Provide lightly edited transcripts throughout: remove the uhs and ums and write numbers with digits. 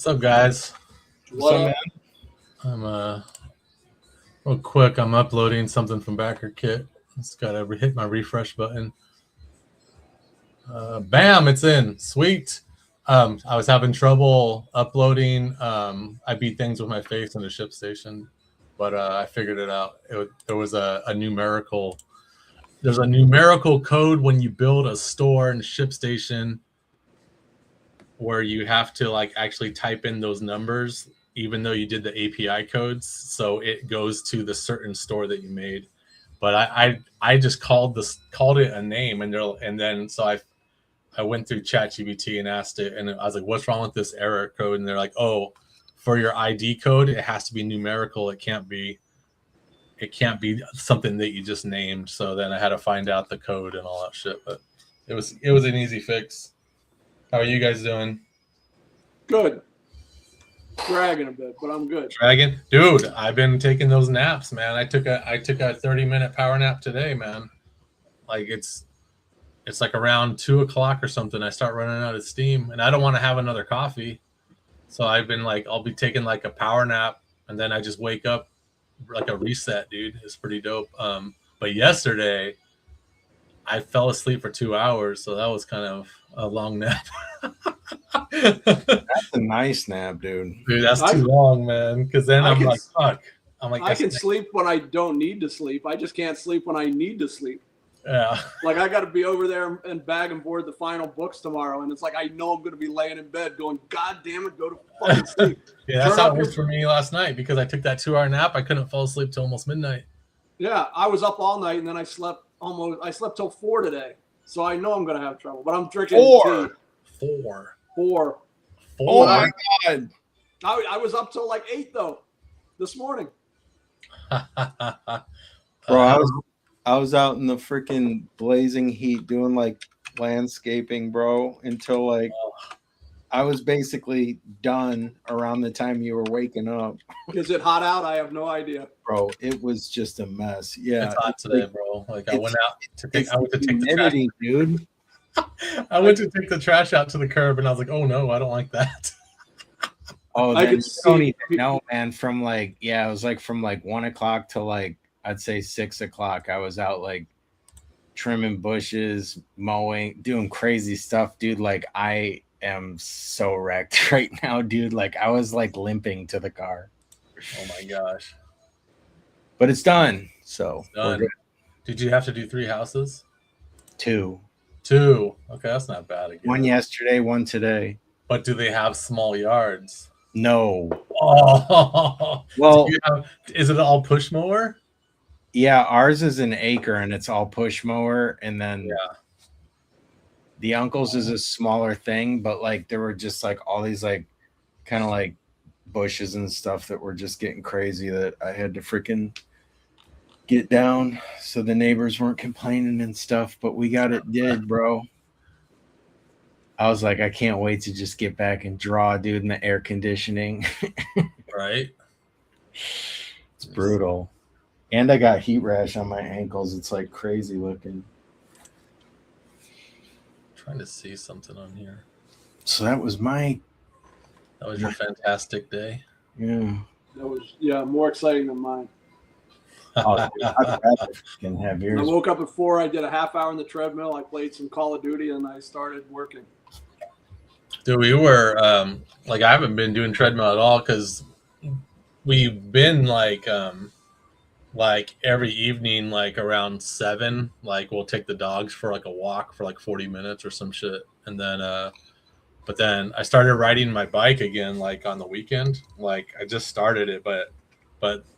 What's up, guys? What up? I'm real quick. I'm uploading something from BackerKit. Just gotta hit my refresh button. Bam! It's in. Sweet. I was having trouble uploading. I beat things with my face in the ship station, but I figured it out. There was a numerical. There's a numerical code when you build a store and ship station, where you have to like actually type in those numbers, even though you did the API codes. So it goes to the certain store that you made. But I just called it a name, and then I went through ChatGPT and asked it, and I was like, "What's wrong with this error code?" And they're like, "Oh, for your ID code, it has to be numerical. It can't be something that you just named." So then I had to find out the code and all that shit. But it was an easy fix. How are you guys doing? Good. Dragging a bit, but I'm good. Dragging? Dude, I've been taking those naps, man. I took a 30-minute power nap today, man. Like it's like around 2:00 or something. I start running out of steam, and I don't want to have another coffee. So I've been like, I'll be taking like a power nap, and then I just wake up like a reset, dude. It's pretty dope. But yesterday I fell asleep for 2 hours, so that was kind of a long nap. That's a nice nap, dude. Dude, that's too long, man. Because then I'm like, fuck. I'm like, I can sleep when I don't need to sleep. I just can't sleep when I need to sleep. Yeah. Like I got to be over there and bag and board the final books tomorrow, and it's like I know I'm going to be laying in bed going, God damn it, go to fucking sleep. Yeah, that's how it was for me last night, because I took that 2-hour nap. I couldn't fall asleep till almost midnight. Yeah, I was up all night, and then I slept till 4 today. So I know I'm going to have trouble, but I'm drinking tea. 4. Oh my God. I was up till like 8 though this morning. Bro, I was out in the freaking blazing heat doing like landscaping, bro, until like I was basically done around the time you were waking up. Is it hot out? I have no idea. Bro, it was just a mess. Yeah. It's hot today, bro. Like I went out to take the trash. Dude. I went to take the trash out to the curb, and I was like, "Oh no, I don't like that." Oh, I don't even know, man. From like, yeah, it was like from like 1 o'clock to like I'd say 6 o'clock. I was out like trimming bushes, mowing, doing crazy stuff, dude. Like I am so wrecked right now, dude. Like I was like limping to the car. Oh my gosh! But it's done. So we're good. Did you have to do 3 houses? 2. Okay, that's not bad. Again. 1 yesterday, 1 today. But do they have small yards? No. Oh, well, is it all push mower? Yeah, ours is an acre and it's all push mower, and then the uncle's is a smaller thing, but like there were just like all these like kind of like bushes and stuff that were just getting crazy that I had to freaking get down so the neighbors weren't complaining and stuff, but we got it did, bro. I was like, I can't wait to just get back and draw, dude, in the air conditioning. Right? It's brutal. And I got heat rash on my ankles. It's like crazy looking. Trying to see something on here. So that was your fantastic day. Yeah. That was more exciting than mine. Oh, dude, I'd rather fucking have I yours. woke up at 4. I did a half hour on the treadmill. I played some Call of Duty, and I started working. Dude, we were like I haven't been doing treadmill at all because we've been like every evening like around 7, like we'll take the dogs for like a walk for like 40 minutes or some shit, and then but then I started riding my bike again like on the weekend. Like I just started it, but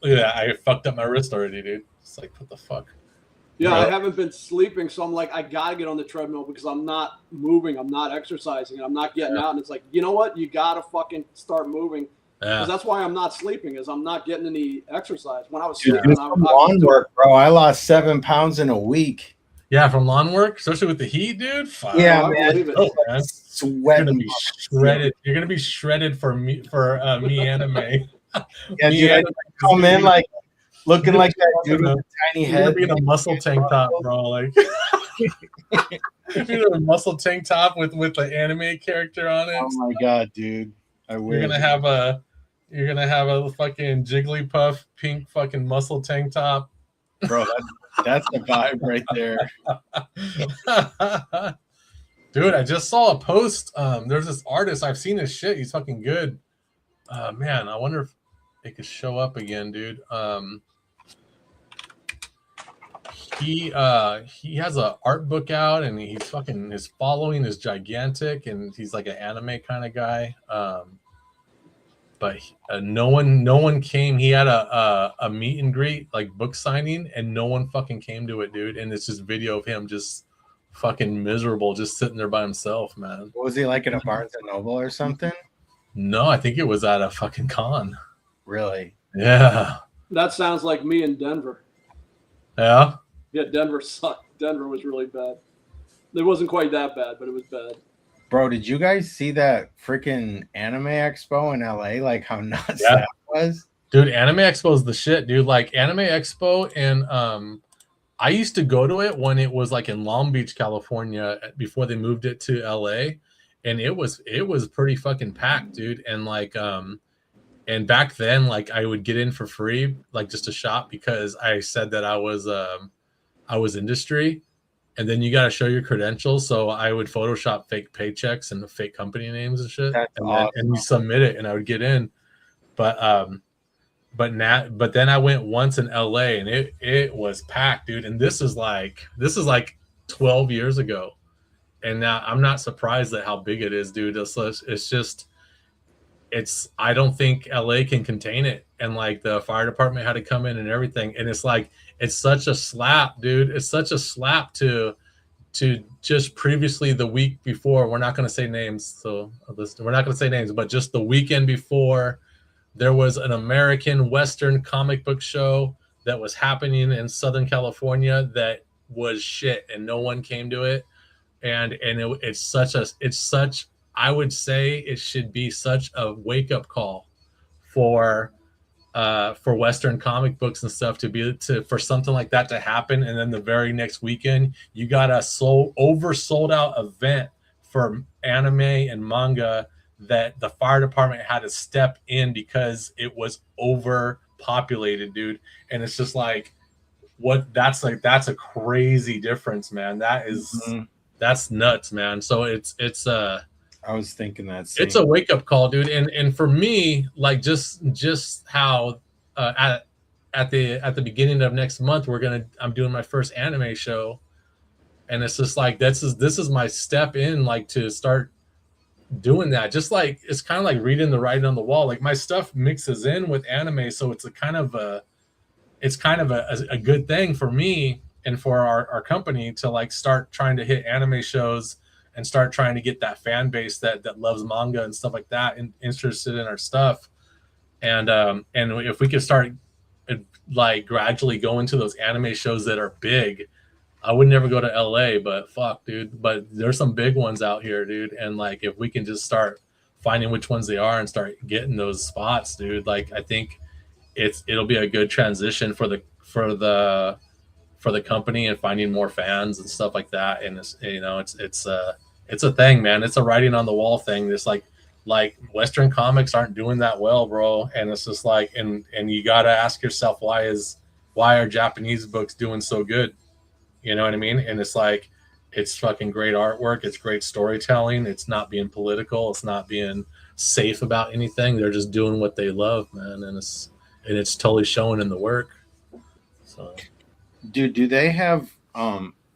yeah, I fucked up my wrist already, dude. It's like what the fuck. Yeah, Bro. I haven't been sleeping, so I'm like, I gotta get on the treadmill because I'm not moving, I'm not exercising, and I'm not getting out. And it's like, you know what? You gotta fucking start moving. Because that's why I'm not sleeping, is I'm not getting any exercise. When I was sleeping, I lawn work, bro. I lost 7 pounds in a week. Yeah, from lawn work, especially with the heat, dude. Fuck. Yeah, I man. believe it. Oh, man. Sweating. You're gonna be shredded. You're gonna be shredded for me anime. Yeah, dude. I come in like looking like that dude with a tiny You're head. gonna be in a muscle tank top, bro. Like you're in a muscle tank top with the anime character on it. Oh my god, dude! I wish. You're gonna have a fucking Jigglypuff pink fucking muscle tank top, bro. That's the vibe right there. Dude, I just saw a post. There's this artist. I've seen his shit. He's fucking good. Man, I wonder if it could show up again, dude. He has a art book out, and he's fucking, his following is gigantic, and he's like an anime kind of guy. But no one came. He had a meet and greet, like book signing, and no one fucking came to it, dude. And it's just video of him just fucking miserable, just sitting there by himself, man. What was he like at a Barnes and Noble or something? No, I think it was at a fucking con. Really? Yeah. That sounds like me in Denver. Yeah. Yeah, Denver sucked. Denver was really bad. It wasn't quite that bad, but it was bad. Bro, did you guys see that freaking anime expo in LA? Like how nuts that was? Dude, Anime Expo is the shit, dude. Like Anime Expo, and I used to go to it when it was like in Long Beach, California, before they moved it to LA, and it was pretty fucking packed, dude. And like and back then, like I would get in for free, like just to shop, because I said that I was industry, and then you got to show your credentials. So I would Photoshop fake paychecks and fake company names and shit, and you submit it, and I would get in. But then I went once in LA, and it was packed, dude. And this is like 12 years ago, and now I'm not surprised at how big it is, dude. I don't think LA can contain it, and like the fire department had to come in and everything, and it's such a slap, dude. It's such a slap to just previously the week before. We're not going to say names, so we're not going to say names, but just the weekend before, there was an American Western comic book show that was happening in Southern California that was shit, and no one came to it. And it's such I would say it should be such a wake up call for Western comic books and stuff for something like that to happen. And then the very next weekend, you got a oversold out event for anime and manga that the fire department had to step in because it was overpopulated, dude. And it's just like, that's a crazy difference, man. That's nuts, man. So it's I was thinking that it's a wake up call, dude. And for me, like just how at the beginning of next month, I'm doing my first anime show, and it's just like this is my step in, like to start doing that. Just like it's kind of like reading the writing on the wall. Like my stuff mixes in with anime, so it's kind of a good thing for me and for our company to like start trying to hit anime shows and start trying to get that fan base that loves manga and stuff like that and interested in our stuff. And if we could start like gradually going to those anime shows that are big, I would never go to LA, but fuck, dude. But there's some big ones out here, dude. And like, if we can just start finding which ones they are and start getting those spots, dude, like I think it'll be a good transition for the company and finding more fans and stuff like that. And it's a thing, man. It's a writing on the wall thing. It's like Western comics aren't doing that well, bro. And it's just like, and you got to ask yourself, why is why are Japanese books doing so good? You know what I mean? And it's like, it's fucking great artwork. It's great storytelling. It's not being political. It's not being safe about anything. They're just doing what they love, man. And it's totally showing in the work. So, dude, do they have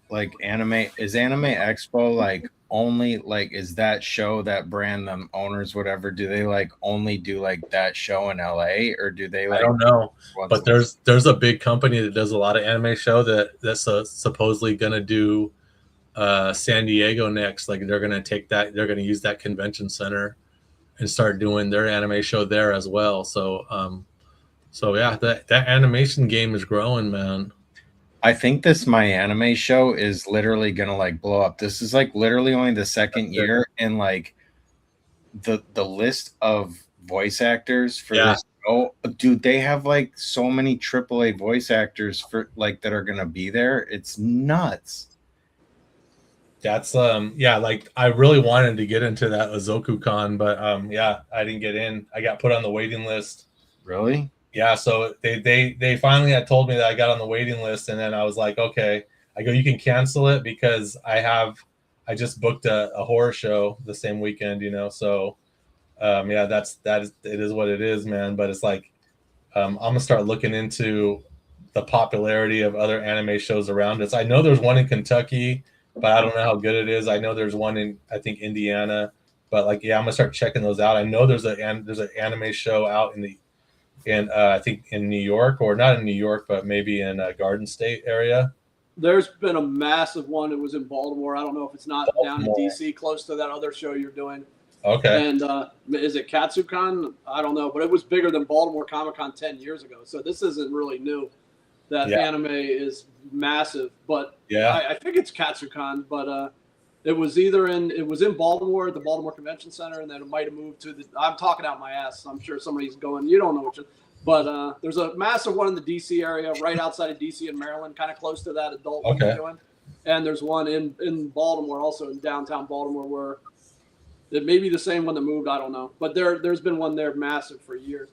like anime? Is Anime Expo like only like is that show, that brand, them owners, whatever? Do they like only do like that show in LA, or do they like? I don't know, but there's a big company that does a lot of anime show that's supposedly gonna do San Diego next. Like they're gonna take that, they're gonna use that convention center and start doing their anime show there as well. So so yeah, that animation game is growing, man. I think this My Anime show is literally gonna like blow up. This is like literally only the second year, and like the list of voice actors for this show, dude, they have like so many AAA voice actors for like that are gonna be there. It's nuts. That's yeah, like I really wanted to get into that Azoku Con, but yeah, I didn't get in. I got put on the waiting list. Really? Yeah, so they finally had told me that I got on the waiting list, and then I was like, okay. I go, you can cancel it because I just booked a horror show the same weekend, you know. So yeah, it is what it is, man. But it's like I'm gonna start looking into the popularity of other anime shows around us. I know there's one in Kentucky, but I don't know how good it is. I know there's one in, I think, Indiana, but like, yeah, I'm gonna start checking those out. I know there's an anime show out in I think in New York, or not in New York, but maybe in Garden State area. There's been a massive one. It was in Baltimore. I don't know if it's not down in DC, close to that other show you're doing. Okay. And is it Katsucon? I don't know, but it was bigger than Baltimore Comic-Con 10 years ago. So this isn't really new. That anime is massive, but yeah, I think it's Katsucon. But it was in Baltimore at the Baltimore Convention Center, and then it might have moved to the. I'm talking out my ass. So I'm sure somebody's going. You don't know what you're. But there's a massive one in the DC area, right outside of DC in Maryland, kind of close to that adult one you're doing. And there's one in Baltimore, also in downtown Baltimore, where it may be the same one that moved. I don't know, but there's been one there massive for years.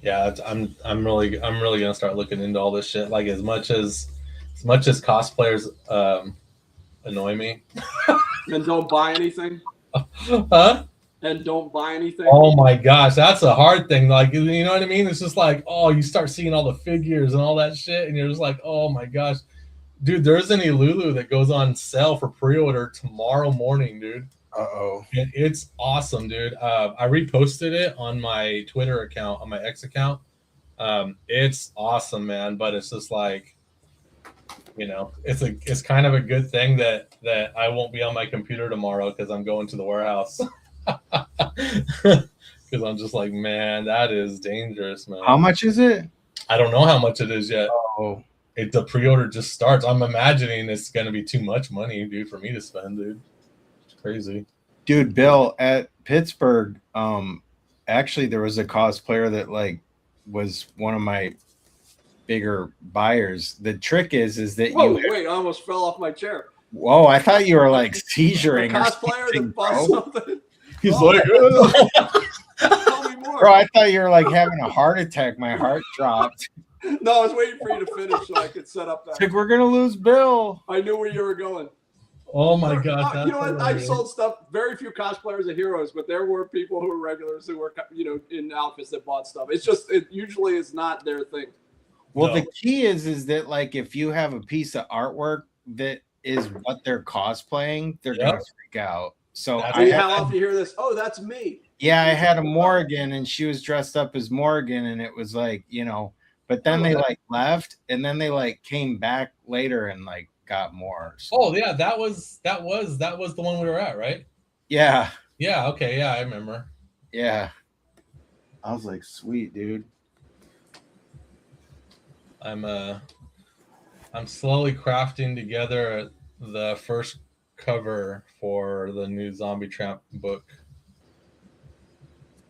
Yeah, I'm really gonna start looking into all this shit. Like as much as cosplayers annoy me. And don't buy anything. Huh? And don't buy anything. Oh my gosh, that's a hard thing. Like, you know what I mean? It's just like, oh, you start seeing all the figures and all that shit, and you're just like, oh my gosh, dude. There's an Ilulu that goes on sale for pre-order tomorrow morning, dude. Uh-oh. It's awesome, dude. I reposted it on my Twitter account, on my X account. It's awesome, man. But it's just like, you know, it's kind of a good thing that I won't be on my computer tomorrow because I'm going to the warehouse. Because I'm just like, man, that is dangerous, man. How much is it? I don't know how much it is yet. Oh, the pre-order just starts. I'm imagining it's gonna be too much money, dude, for me to spend, dude. It's crazy, dude. Bill, at Pittsburgh, actually there was a cosplayer that like was one of my bigger buyers. The trick is that wait, I almost fell off my chair. Whoa, I thought you were like seizuring. A cosplayer that bought something. He's like, tell me more. Bro, I thought you were like having a heart attack. My heart dropped. No, I was waiting for you to finish so I could set up that. It's like, we're gonna lose Bill. I knew where you were going. Oh my god! You know what? I've sold stuff. Very few cosplayers are heroes, but there were people who were regulars who were, you know, in outfits that bought stuff. It's just it usually is not their thing. Well, the key is that like if you have a piece of artwork that is what they're cosplaying, they're gonna freak out. So how often you hear this? Oh, that's me. Yeah, I had a Morrigan and she was dressed up as Morrigan, and it was like, you know, but then they like left, and then they like came back later and like got more. So. Oh yeah, that was the one we were at, right? Yeah. Yeah. Okay. Yeah, I remember. Yeah. I was like, sweet, dude. I'm slowly crafting together the first cover for the new Zombie Tramp book.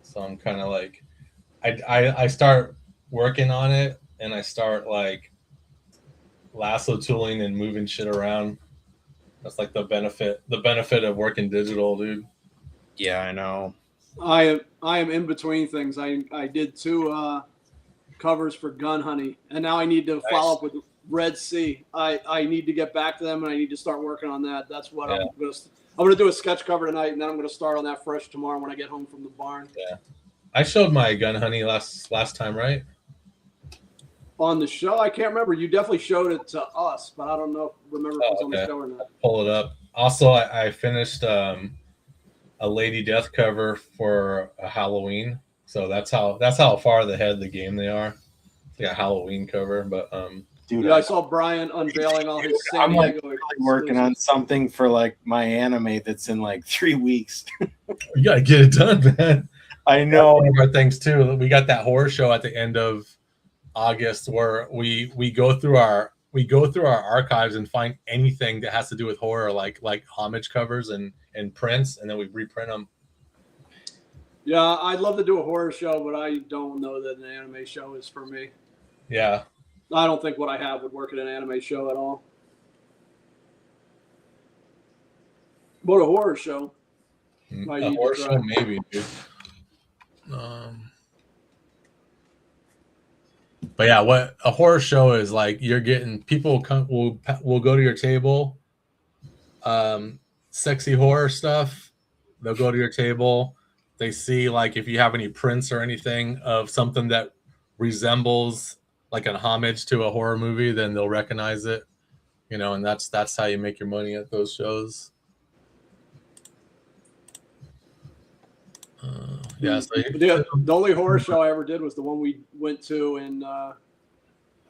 So I'm kind of like, I start working on it, and I start like lasso tooling and moving shit around. That's like the benefit of working digital, dude. Yeah, I know. I am in between things. I did two covers for Gun Honey, and now I need to follow up with Red Sea. I need to get back to them, and I need to start working on that. That's what I'm gonna do a sketch cover tonight, and then I'm gonna start on that fresh tomorrow when I get home from the barn. Yeah, I showed my Gun Honey last time, right? On the show, I can't remember. You definitely showed it to us, but I don't remember if it was on the show or not. Pull it up. Also, I finished a Lady Death cover for a Halloween. So that's how far ahead of the game they are. It's like a Halloween cover, but dude, I saw Brian unveiling all his San Diego. I'm really working on something for like my anime that's in like 3 weeks. You gotta get it done, man. I know. That's one of our things too. We got that horror show at the end of August where we go through our archives and find anything that has to do with horror, like homage covers and prints, and then we reprint them. Yeah, I'd love to do a horror show, but I don't know that an anime show is for me. Yeah. I don't think what I have would work at an anime show at all. But a horror show. A horror show, maybe, dude. But yeah, what a horror show is like, you're getting people will go to your table, sexy horror stuff. They'll go to your table. They see like if you have any prints or anything of something that resembles like an homage to a horror movie, then they'll recognize it, and that's how you make your money at those shows. Yeah, so the only horror show I ever did was the one we went to in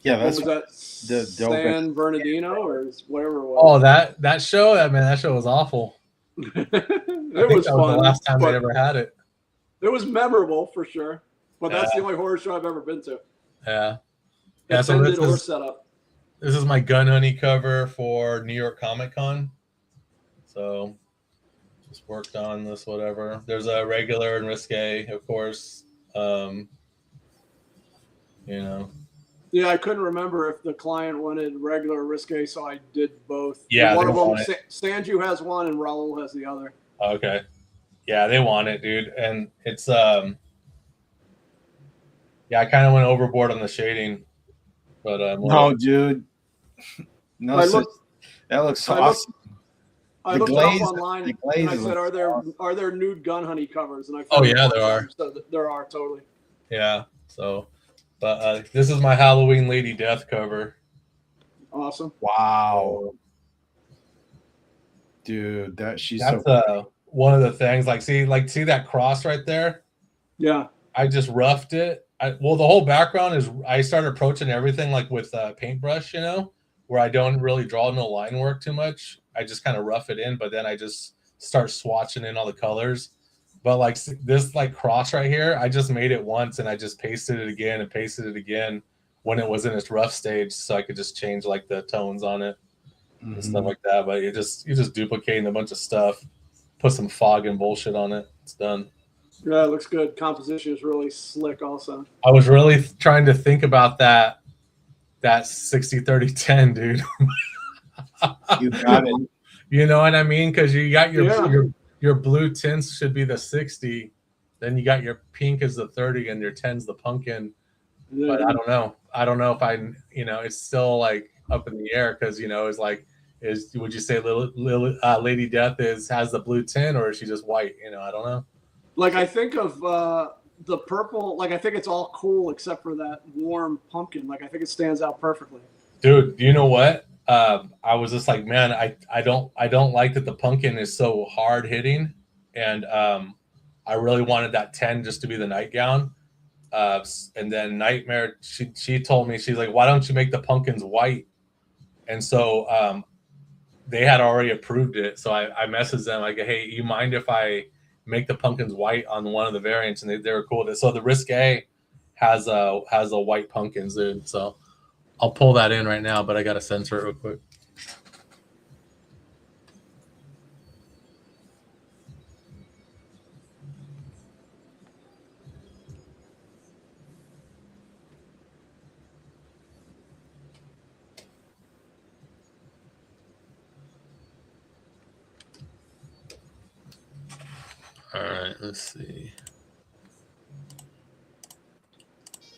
that's what was that, San Bernardino or whatever it was. Oh, that show, that show was awful. It was fun. The last time they ever had it. It was memorable for sure, but that's the only horror show I've ever been to. Yeah. So this is my Gun Honey cover for New York Comic Con. So just worked on this, whatever. There's a regular and risque, of course. Yeah, I couldn't remember if the client wanted regular or risque, so I did both. Yeah, one of them, Sanju has one and Raul has the other. Okay. Yeah, they want it, dude. And it's I kind of went overboard on the shading. But no, dude. No, that looks awesome. I looked up online and I said, "Are there nude Gun Honey covers?" And I found there are. So there are, totally. Yeah. So, but this is my Halloween Lady Death cover. Awesome. Wow. Dude, that's one of the things. See that cross right there? Yeah. I just roughed it. The whole background is I started approaching everything like with a paintbrush, where I don't really draw no line work too much. I just kind of rough it in, but then I just start swatching in all the colors. But this cross right here, I just made it once and I just pasted it again and pasted it again when it was in its rough stage, so I could just change the tones on it and stuff like that. But you're just duplicating a bunch of stuff, put some fog and bullshit on it. It's done. Yeah, it looks good. Composition is really slick also. I was really trying to think about that 60-30-10, dude. You got it. You know what I mean? Because you got your blue tints should be the 60, then you got your pink is the 30, and your 10's the pumpkin. Yeah. But I don't know if it's still up in the air because it's would you say Lady Death has the blue tint, or is she just white? I don't know. I think of the purple. I think it's all cool except for that warm pumpkin. I think it stands out perfectly. Dude, you know what? I was just man, I don't like that the pumpkin is so hard hitting, and I really wanted that 10 just to be the nightgown. And then Nightmare, she told me, she's like, why don't you make the pumpkins white? And so they had already approved it. So I messaged them hey, you mind if I make the pumpkins white on one of the variants? And they were cool. So the Risque has a white pumpkins, dude. So I'll pull that in right now, but I got to censor it real quick. All right, let's see.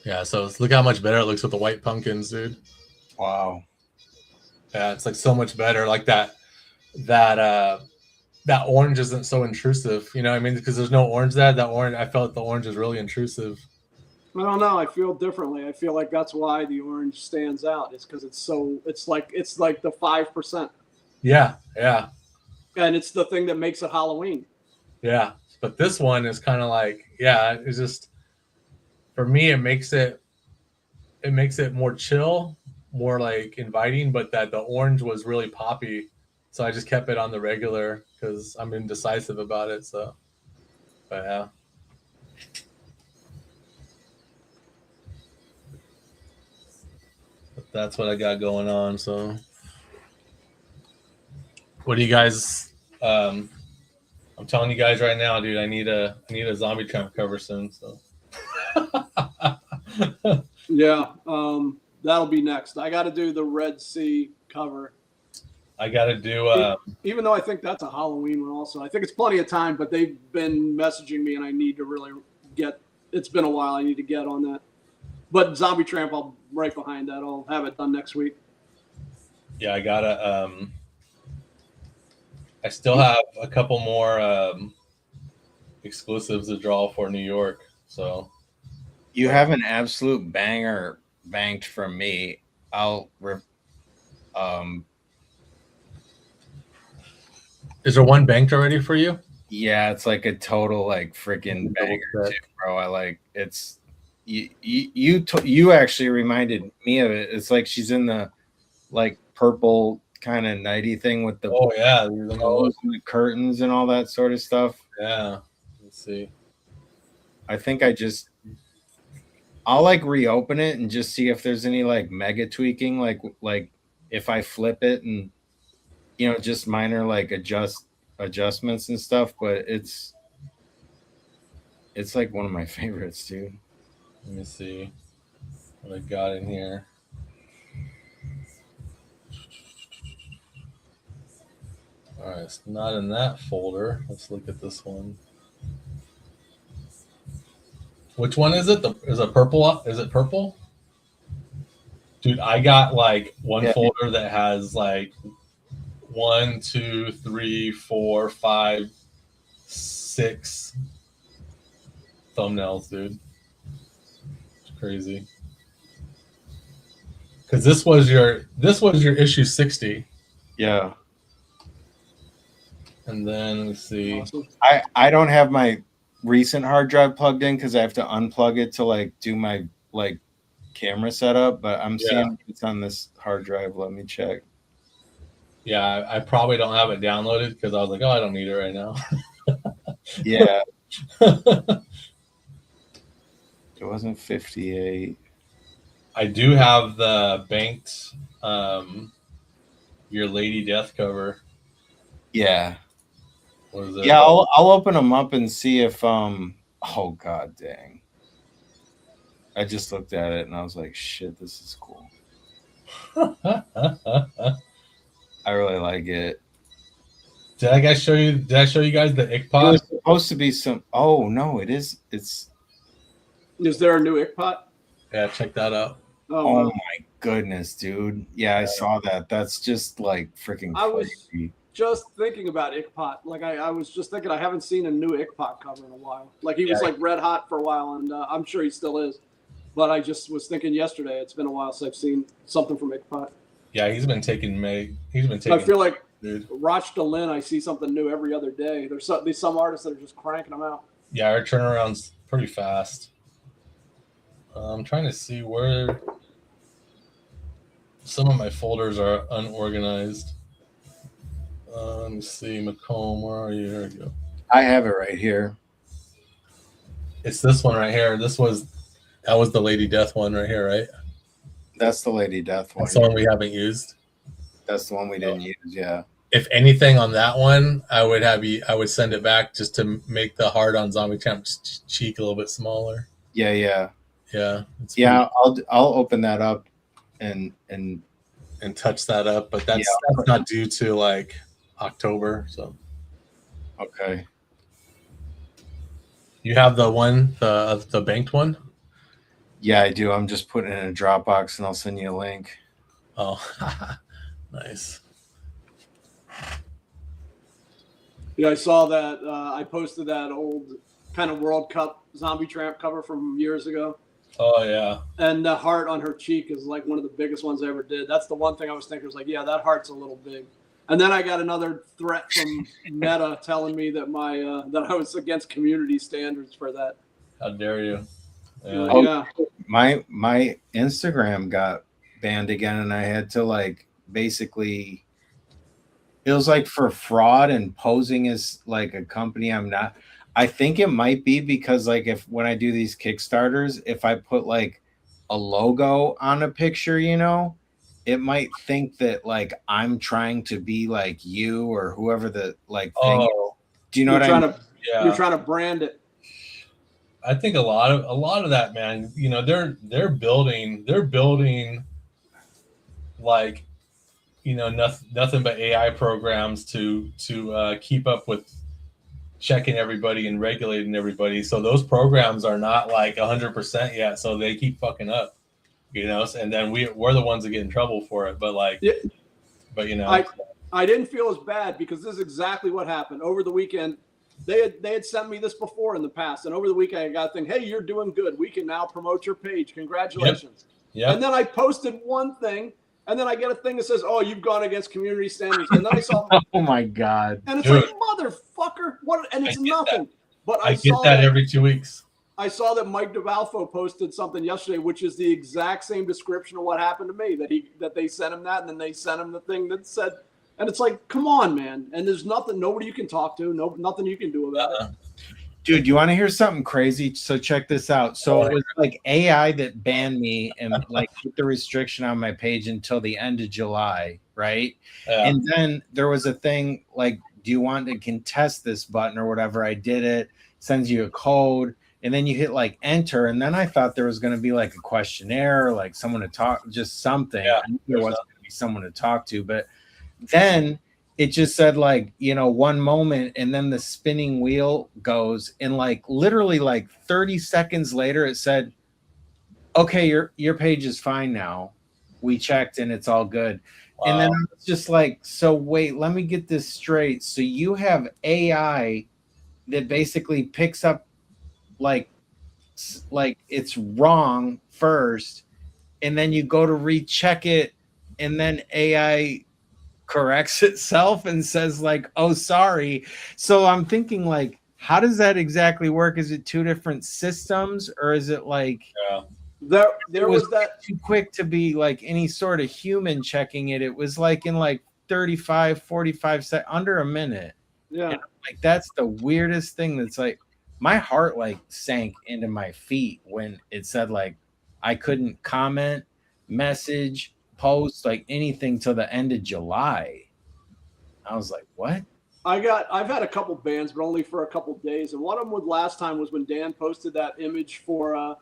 Yeah, so look how much better it looks with the white pumpkins, dude. Wow. Yeah, it's like so much better. Like that orange isn't so intrusive. You know what I mean? Because there's no orange there. That orange, I felt the orange is really intrusive. I don't know. I feel differently. I feel like that's why the orange stands out. It's because it's like the 5%. Yeah, yeah. And it's the thing that makes it Halloween. Yeah. But this one is kind of like, yeah, it's just, for me, it makes it more chill, more like inviting, but that the orange was really poppy. So I just kept it on the regular because I'm indecisive about it. So, but yeah. But that's what I got going on. So, what do you guys? I'm telling you guys right now, dude. I need a Zombie Tramp cover soon. So. Yeah, that'll be next. I got to do the Red Sea cover. I got to do. Even though I think that's a Halloween one, also, I think it's plenty of time. But they've been messaging me, and I need to really get. It's been a while. I need to get on that. But Zombie Tramp, I'll right behind that. I'll have it done next week. Yeah, I gotta. I still have a couple more exclusives to draw for New York. So you have an absolute banger banked from me. Is there one banked already for you? Yeah, it's like a total like freaking banger too, bro. I like it's you actually reminded me of it. It's like she's in the like purple kind of nighty thing with the the curtains and all that sort of stuff. Yeah, let's see. I think I'll like reopen it and just see if there's any like mega tweaking, like if I flip it and just minor like adjustments and stuff. But it's like one of my favorites, dude. Let me see what I got in here. All right, it's not in that folder. Let's look at this one. Which one is it? Is it purple? Is it purple? Dude, I got like one folder that has like 1, 2, 3, 4, 5, 6 thumbnails, dude. It's crazy. Because this was your issue 60. Yeah. And then let me see. Awesome. I don't have my recent hard drive plugged in because I have to unplug it to like do my like camera setup, but I'm seeing it's on this hard drive. Let me check. Yeah, I probably don't have it downloaded because I was like, oh, I don't need it right now. Yeah. It wasn't 58. I do have the banked your Lady Death cover. Yeah. What is it? Yeah, I'll open them up and see if oh god dang. I just looked at it and I was like, shit, this is cool. I really like it. Did I show you guys the Ickpot? It was supposed to be some. Oh no, it is. It's. Is there a new Ickpot? Yeah, check that out. Oh my goodness, dude! Yeah, I saw that. That's just like freaking crazy. I was just thinking about Ickpot. Like I was just thinking, I haven't seen a new Ickpot cover in a while. Like he was like red hot for a while, and I'm sure he still is. But I just was thinking yesterday. It's been a while since I've seen something from Ickpot. Yeah, he's been taking. I feel like Rochta Lynn, I see something new every other day. There's some artists that are just cranking them out. Yeah, our turnaround's pretty fast. I'm trying to see where some of my folders are unorganized. Let me see, Macomb, where are you? Here we go. I have it right here. It's this one right here. That was the Lady Death one right here, right? That's the Lady Death one. That's the one we haven't used. That's the one we didn't use. Yeah. If anything on that one, I would send it back just to make the heart on Zombie Tramp's cheek a little bit smaller. Yeah. Yeah. I'll open that up and touch that up, but that's not due to like October. So okay. You have the one, the banked one? Yeah, I do. I'm just putting it in a Dropbox, and I'll send you a link. Oh, nice. Yeah, I saw that. I posted that old kind of World Cup Zombie Tramp cover from years ago. Oh yeah. And the heart on her cheek is like one of the biggest ones I ever did. That's the one thing I was thinking was like, yeah, that heart's a little big. And then I got another threat from Meta telling me that that I was against community standards for that. How dare you? Yeah. Oh, my Instagram got banned again, and I had to like basically, it was like for fraud and posing as like a company I'm not. I think it might be because like if when I do these Kickstarters, if I put like a logo on a picture, it might think that like I'm trying to be like you or whoever the like thing. Oh, do you know what I mean? You're trying to brand it. I think a lot of that, man. They're building like nothing but AI programs to keep up with checking everybody and regulating everybody. So those programs are not like 100% yet. So they keep fucking up, and then we're the ones that get in trouble for it. But like, yeah. But I didn't feel as bad because this is exactly what happened over the weekend. They had sent me this before in the past, and over the weekend I got a thing. Hey, you're doing good. We can now promote your page. Congratulations. Yep. And then I posted one thing, and then I get a thing that says, "Oh, you've gone against community standards." And then I saw, oh my god! And it's like, motherfucker, what? And it's nothing. That. But I get that every 2 weeks. I saw that Mike DeValfo posted something yesterday, which is the exact same description of what happened to me. That they sent him that, and then they sent him the thing that said. And it's like, come on, man. And there's nobody you can talk to, nothing you can do about it. Dude, you want to hear something crazy? So check this out. So it was like AI that banned me and like put the restriction on my page until the end of July, right? Yeah. And then there was a thing like, do you want to contest this button or whatever? I did it, sends you a code, and then you hit like enter. And then I thought there was going to be like a questionnaire, like someone to talk, just something. Yeah, I knew there wasn't going to be someone to talk to, but then it just said like, one moment, and then the spinning wheel goes, and like literally like 30 seconds later it said, okay, your page is fine now. We checked and it's all good. Wow. And then I was just like, so wait, let me get this straight. So you have AI that basically picks up like it's wrong first, and then you go to recheck it, and then AI corrects itself and says like, oh, sorry. So I'm thinking like, how does that exactly work? Is it two different systems, or is it like there was that too quick to be like any sort of human checking it? It was like in like 35, 45 seconds, under a minute. Yeah. And like that's the weirdest thing. That's like my heart like sank into my feet when it said like I couldn't comment, message, post, like anything till the end of July. I was like, what? I've had a couple bans, but only for a couple days. And one of them last time was when Dan posted that image for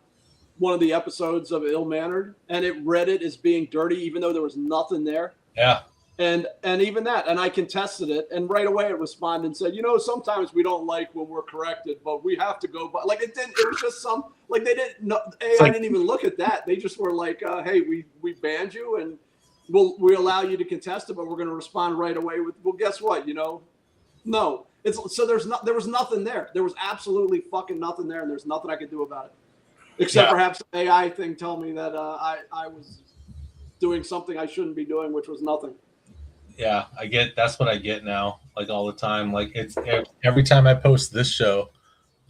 one of the episodes of Ill Mannered, and it read it as being dirty, even though there was nothing there. Yeah. And even that, and I contested it, and right away it responded and said, sometimes we don't like when we're corrected, but we have to go by. Like it was just like they didn't know. AI didn't even look at that. They just were like, hey, we banned you, and we allow you to contest it, but we're going to respond right away with, well, guess what? No. So there was nothing there. There was absolutely fucking nothing there, and there's nothing I could do about it, except perhaps the AI thing tell me that I was doing something I shouldn't be doing, which was nothing. Yeah, that's what I get now, like all the time. Like it's every time I post this show,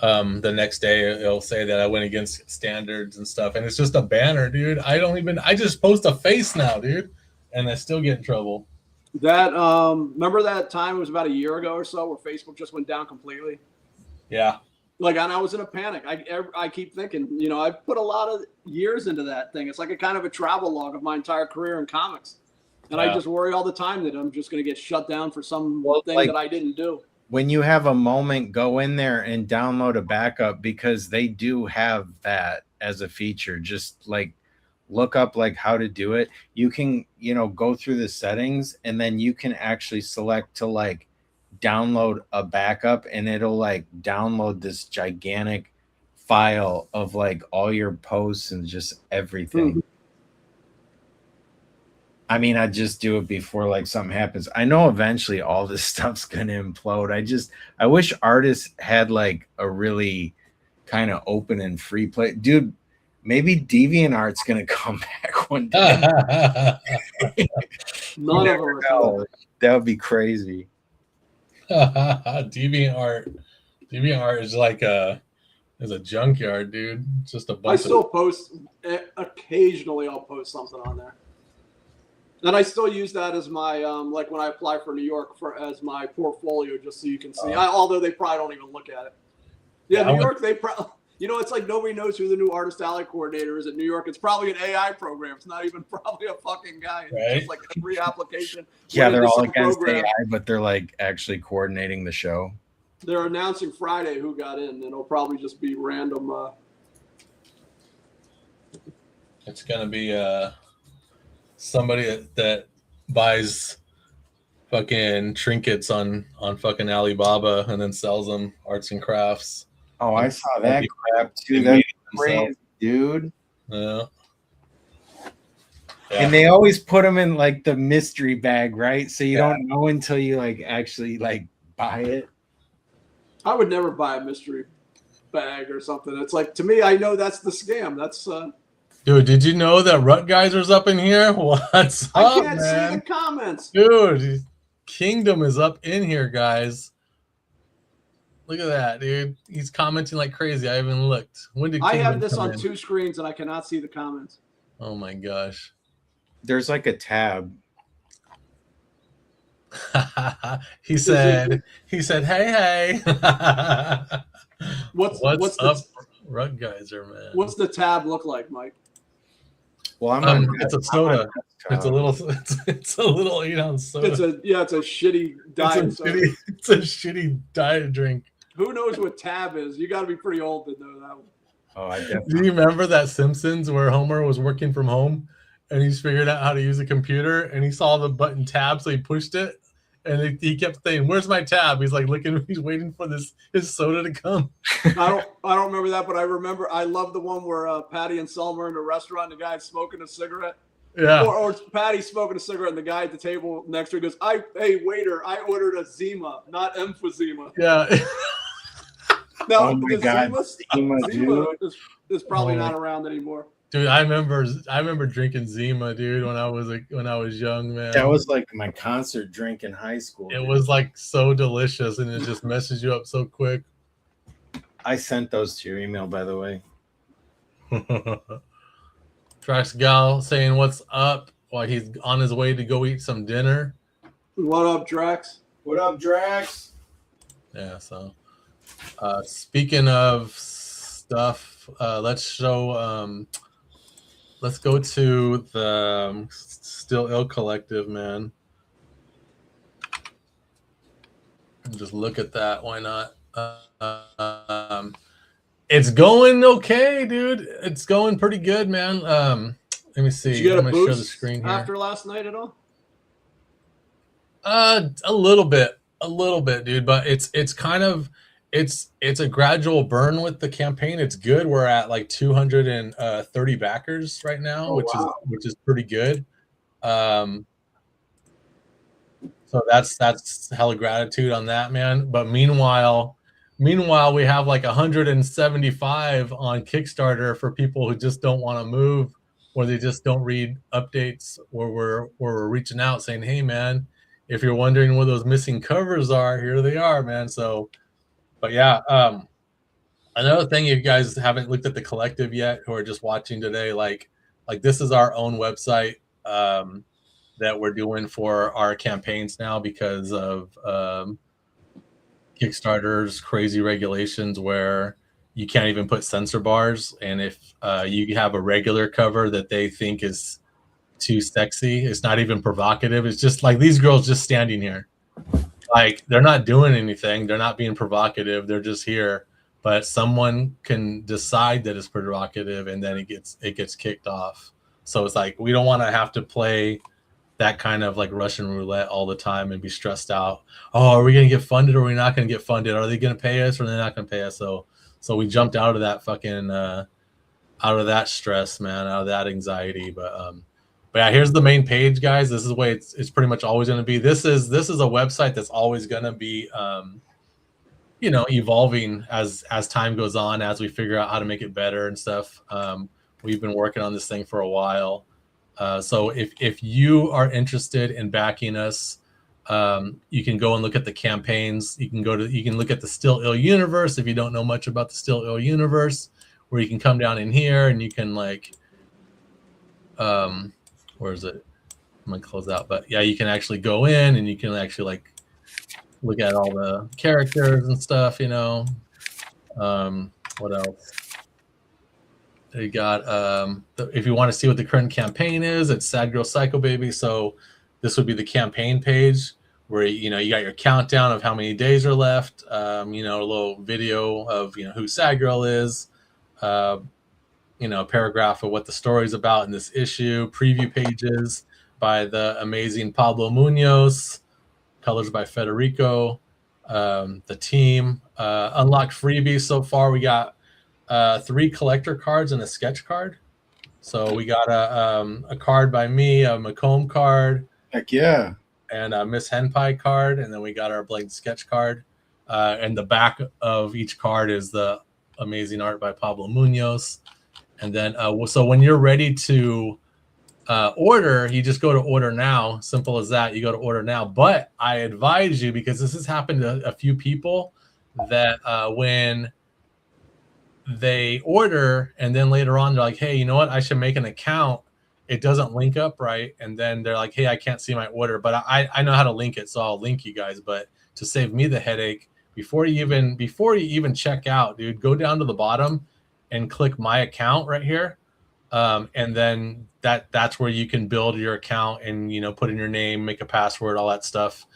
the next day it'll say that I went against standards and stuff, and it's just a banner, dude. I just post a face now, dude, and I still get in trouble. That remember that time, it was about a year ago or so, where Facebook just went down completely? Yeah. Like, and I was in a panic. I keep thinking, I've put a lot of years into that thing. It's like a kind of a travel log of my entire career in comics. And I just worry all the time that I'm just going to get shut down for thing that I didn't do. When you have a moment, go in there and download a backup, because they do have that as a feature. Just like look up like how to do it. You can, go through the settings, and then you can actually select to like download a backup, and it'll like download this gigantic file of like all your posts and just everything. I mean, I just do it before like something happens. I know eventually all this stuff's gonna implode. I wish artists had like a really kind of open and free play. Dude, maybe DeviantArt's gonna come back one day. None of them are. That would be crazy. DeviantArt is like a junkyard, dude. It's just a bunch. I still post occasionally. I'll post something on there. And I still use that as my like when I apply for New York as my portfolio, just so you can see. Although they probably don't even look at it. Yeah, New York, they probably, it's like nobody knows who the new artist alley coordinator is at New York. It's probably an AI program. It's not even probably a fucking guy. It's just like a free application. Yeah, they're all against AI, but they're like actually coordinating the show. They're announcing Friday who got in, and it'll probably just be random. It's gonna be somebody that buys fucking trinkets on fucking Alibaba and then sells them, arts and crafts. Oh, I saw that crap too. That's crazy, dude. Yeah. And they always put them in like the mystery bag, right? So you don't know until you like actually like buy it. I would never buy a mystery bag or something. It's like, to me, I know that's the scam. That's Dude, did you know that Rut Geyser's up in here? What's up, I can't man? see the comments. Dude, Kingdom is up in here, guys. Look at that, dude. He's commenting like crazy. I haven't looked. When did I have this on 2 screens and I cannot see the comments. Oh my gosh. There's like a tab. he said, hey. What's up, Rut Geyser, man? What's the tab look like, Mike? Well, it's a soda. It's a little 8-ounce soda. It's a shitty diet soda. It's a shitty diet drink. Who knows what tab is? You got to be pretty old to know that one. Oh, I definitely. Do you remember that Simpsons where Homer was working from home and he's figured out how to use a computer and he saw the button tab, so he pushed it and he kept saying, "Where's my tab?" He's like looking, he's waiting for his soda to come. I don't remember that, but I love the one where Patty and Selma are in a restaurant and the guy's smoking a cigarette. Yeah. Or Patty smoking a cigarette and the guy at the table next to her goes, "Hey waiter, I ordered a Zima, not emphysema." Yeah. No, oh my God. Zima is probably not around anymore. Dude, I remember drinking Zima, dude, when I was young, man. That was like my concert drink in high school. It was like so delicious, and it just messes you up so quick. I sent those to your email, by the way. Drax Gal saying what's up while he's on his way to go eat some dinner. What up, Drax? What up, Drax? Yeah, so speaking of stuff, let's go to the Still Ill Collective, man. Just look at that. Why not? It's going okay, dude. It's going pretty good, man. Let me see. Did you get a boost share the screen here. after last night at all? A little bit, dude. But it's kind of it's a gradual burn with the campaign. It's good. We're at like 230 backers right now, which is pretty good. So that's hella gratitude on that, man. But meanwhile, we have like 175 on Kickstarter for people who just don't want to move, or they just don't read updates, or we're reaching out saying, "Hey, man, if you're wondering where those missing covers are, here they are, man." So, but yeah, another thing, if you guys haven't looked at the collective yet, who are just watching today, like this is our own website that we're doing for our campaigns now because of Kickstarter's crazy regulations where you can't even put censor bars, and if you have a regular cover that they think is too sexy, it's not even provocative, it's just like these girls just standing here, like they're not doing anything, they're not being provocative, they're just here, but someone can decide that it's provocative and then it gets kicked off. So it's like we don't want to have to play that kind of like Russian roulette all the time and be stressed out. Oh, are we going to get funded or are we not going to get funded? Are they going to pay us or are they not going to pay us? So So we jumped out of that fucking out of that stress, man, out of that anxiety. But yeah, here's the main page, guys. This is the way it's pretty much always going to be. This is a website that's always going to be you know, evolving as time goes on, as we figure out how to make it better and stuff. We've been working on this thing for a while. So if you are interested in backing us, you can go and look at the campaigns. You can look at the Still Ill universe if you don't know much about the Still Ill universe, where you can come down in here and you can like, where is it? I'm gonna close out, but yeah, you can actually go in and you can actually like look at all the characters and stuff, you know. What else? They got if you want to see what the current campaign is, it's Sad Girl Psycho Baby. So this would be the campaign page where you know you got your countdown of how many days are left. You know, a little video of you know who Sad Girl is. You know, a paragraph of what the story's about in this issue. Preview pages by the amazing Pablo Munoz. Colors by Federico. The team unlocked freebies so far. We got 3 collector cards and a sketch card. So we got a card by me, a Macomb card. Heck yeah. And a Miss Henpai card. And then we got our Blade sketch card. And the back of each card is the amazing art by Pablo Munoz. And then, so when you're ready to order, you just go to order now. Simple as that. You go to order now. But I advise you, because this has happened to a few people, that when they order and then later on they're like, hey, you know what, I should make an account, it doesn't link up right, and then they're like, hey, I can't see my order, but I know how to link it, so I'll link you guys. But to save me the headache, before you even check out, dude, go down to the bottom and click my account right here. And then that's where you can build your account and, you know, put in your name, make a password, all that stuff.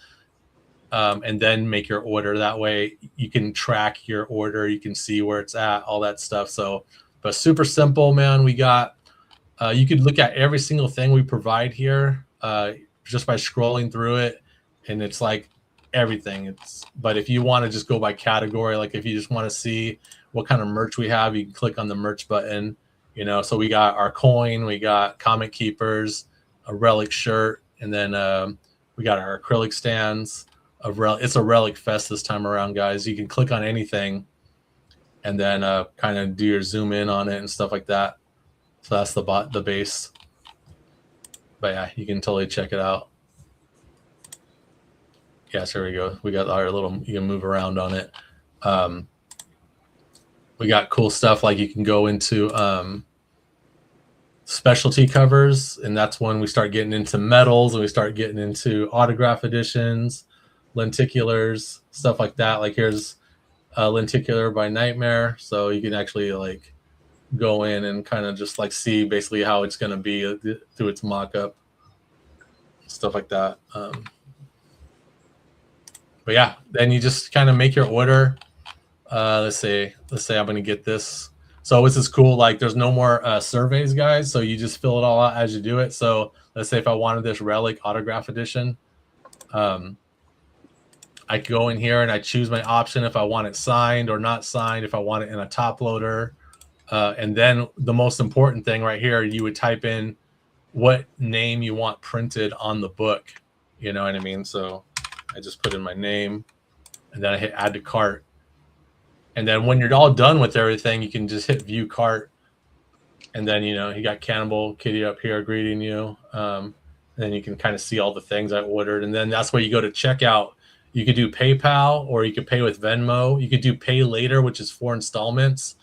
And then make your order. That way you can track your order. You can see where it's at, all that stuff. So, but super simple, man. We got, you could look at every single thing we provide here, just by scrolling through it. And it's like everything. But if you want to just go by category, like if you just want to see what kind of merch we have, you can click on the merch button. You know, so we got our coin, we got comic keepers, a relic shirt, and then we got our acrylic stands. It's a relic fest this time around, guys. You can click on anything and then kind of do your zoom in on it and stuff like that. So that's the base. But yeah, you can totally check it out. Yes, here we go. We got our little, you can move around on it. We got cool stuff like you can go into specialty covers, and that's when we start getting into metals and we start getting into autograph editions, lenticulars, stuff like that. Like here's a lenticular by Nightmare, so you can actually like go in and kind of just like see basically how it's going to be through its mock-up, stuff like that. But yeah, then you just kind of make your order. Let's say I'm going to get this. So this is cool. Like there's no more surveys, guys. So you just fill it all out as you do it. So let's say if I wanted this relic autograph edition, I could go in here and I choose my option if I want it signed or not signed, if I want it in a top loader. And then the most important thing right here, you would type in what name you want printed on the book. You know what I mean? So I just put in my name and then I hit add to cart. And then when you're all done with everything, you can just hit view cart. And then, you know, you got Cannibal Kitty up here greeting you. And then you can kind of see all the things I ordered. And then that's where you go to checkout. You could do PayPal or you could pay with Venmo. You could do pay later, which is 4 installments.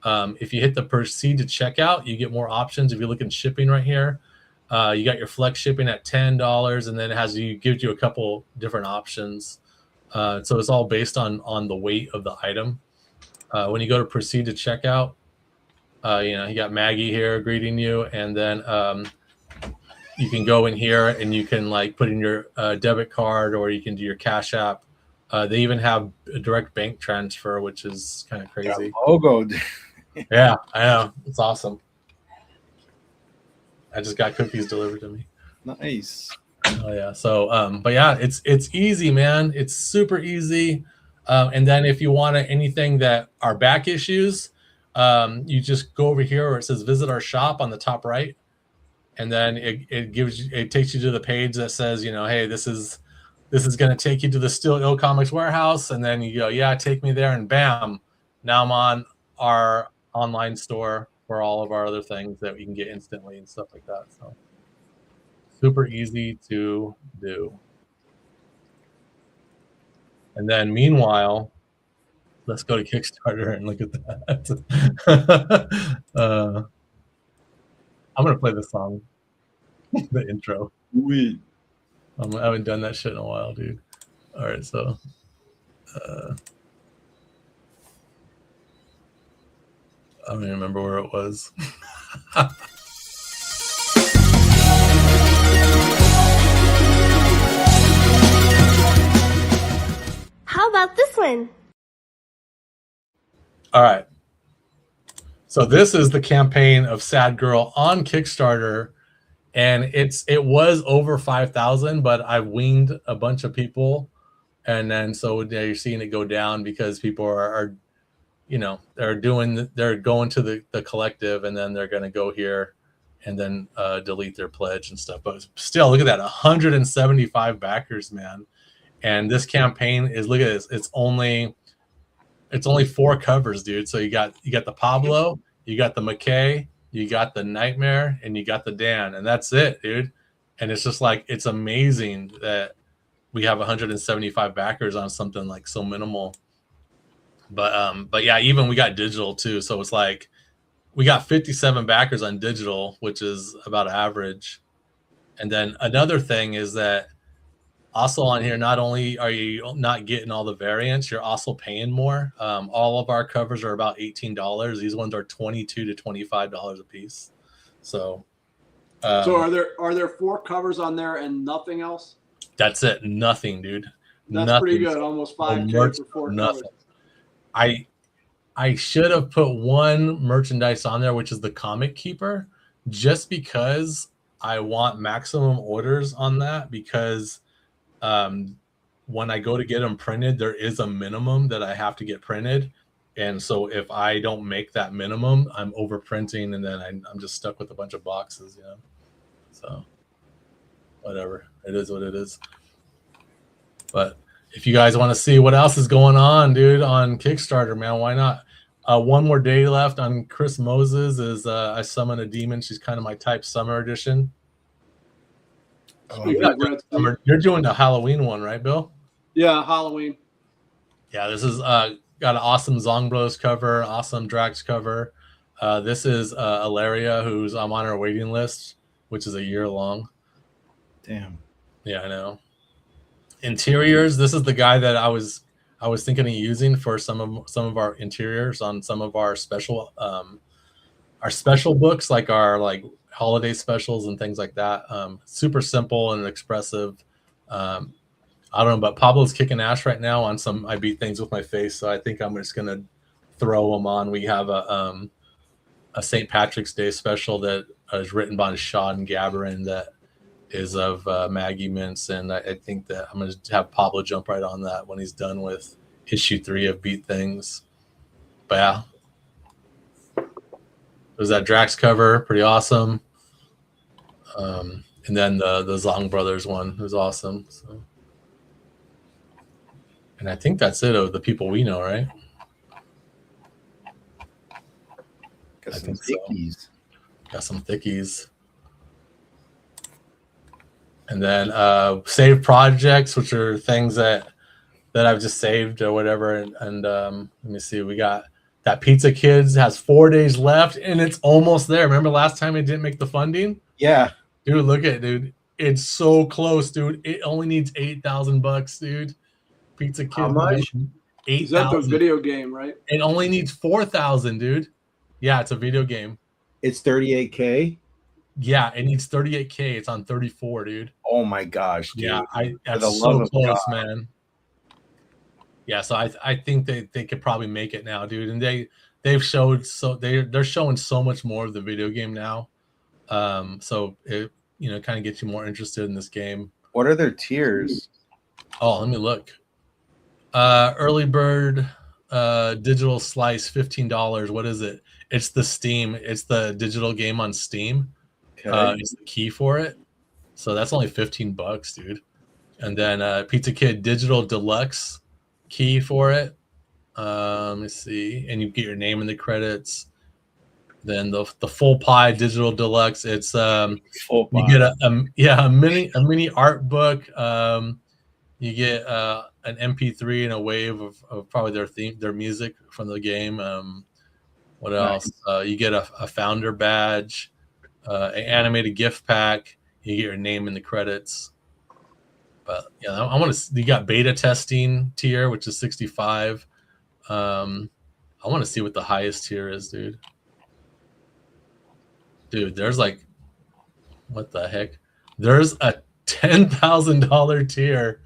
If you hit the proceed to checkout, you get more options. If you look in shipping right here, you got your flex shipping at $10, and then it gives you a couple different options. So it's all based on the weight of the item. When you go to proceed to checkout, you know, you got Maggie here greeting you, and then you can go in here and you can like put in your debit card, or you can do your Cash App. They even have a direct bank transfer, which is kind of crazy. That logo. Yeah, I know. It's awesome. I just got cookies delivered to me. Nice. Oh yeah. So but yeah, it's easy, man. It's super easy. And then if you want anything that are back issues, you just go over here where it says visit our shop on the top right. And then it takes you to the page that says, hey, this is going to take you to the Still Ill Comics warehouse. And then you go, yeah, take me there. And bam, now I'm on our online store for all of our other things that we can get instantly and stuff like that. So super easy to do. And then meanwhile, let's go to Kickstarter and look at that. I'm going to play the song, the intro. I haven't done that shit in a while, dude. All right, so I don't even remember where it was. How about this one? All right. So this is the campaign of Sad Girl on Kickstarter, and it was over 5,000, but I winged a bunch of people, and then so you're seeing it go down because people are they're going to the collective, and then they're going to go here and then delete their pledge and stuff. But still, look at that, 175 backers, man. And this campaign is, look at this, it's only 4 covers, dude. So you got the Pablo, you got the McKay, you got the Nightmare, and you got the Dan, and that's it, dude. And it's just like, it's amazing that we have 175 backers on something like so minimal. But yeah, even we got digital too. So it's like we got 57 backers on digital, which is about average. And then another thing is that also on here, not only are you not getting all the variants, you're also paying more. All of our covers are about $18. These ones are $22 to $25 a piece. So are there 4 covers on there and nothing else? That's it. Nothing, dude. That's nothing. Pretty good. Almost $5K for 4 nothing. covers. I should have put one merchandise on there, which is the Comic Keeper, just because I want maximum orders on that, because when I go to get them printed, there is a minimum that I have to get printed. And so if I don't make that minimum, I'm overprinting, and then I'm just stuck with a bunch of boxes, So whatever. It is what it is. But if you guys want to see what else is going on, dude, on Kickstarter, man, why not? One more day left on Chris Moses is I Summon a Demon. She's kind of my type summer edition. You're doing the Halloween one, right, Bill? Yeah, Halloween. Yeah, this is got an awesome Zong Bros cover, awesome Drax cover. This is Ilaria, who's I'm on her waiting list, which is a year long. Damn. Yeah, I know. Interiors. This is the guy that I was thinking of using for some of our interiors on some of our special books, like our holiday specials and things like that. Super simple and expressive. I don't know, but Pablo's kicking ass right now on some I Beat Things With My Face, so I think I'm just gonna throw them on. We have a St. Patrick's Day special that is written by Sean Gabarin that is of Maggie Mintz, and I think that I'm going to have Pablo jump right on that when he's done with issue 3 of Beat Things. But yeah, there's that Drax cover, pretty awesome. And then the Zong Brothers one was awesome. So, and I think that's it of the people we know, right? Got I some think thickies. So. Got some thickies. And then save projects, which are things that I've just saved or whatever. And let me see, we got that Pizza Kids has 4 days left, and it's almost there. Remember last time it didn't make the funding? Yeah, dude, look at it, dude. It's so close, dude. It only needs $8,000, dude. Pizza Kids. How much? 8,000. Is that the video game, right? It only needs 4,000, dude. Yeah, it's a video game. It's 38K. Yeah, it needs 38K. It's on 34, dude. Oh my gosh, dude. Yeah, that's so close, man. Yeah, so I think they could probably make it now, dude. And they've showed they're showing so much more of the video game now. So it kind of gets you more interested in this game. What are their tiers? Oh, let me look. Early bird digital slice, $15. What is it? It's the Steam. It's the digital game on Steam. Okay. It's the key for it. So that's only $15, dude. And then Pizza Kid digital deluxe key for it. Let me see. And you get your name in the credits. Then the full pie digital deluxe. It's Full you get a mini art book. You get an MP3 and a wave of probably their music from the game. What else? Nice. You get a founder badge, an animated gift pack. You get your name in the credits. But yeah, I want to. You got beta testing tier, which is 65. I want to see what the highest tier is, dude. Dude, there's like, what the heck? There's a $10,000 tier.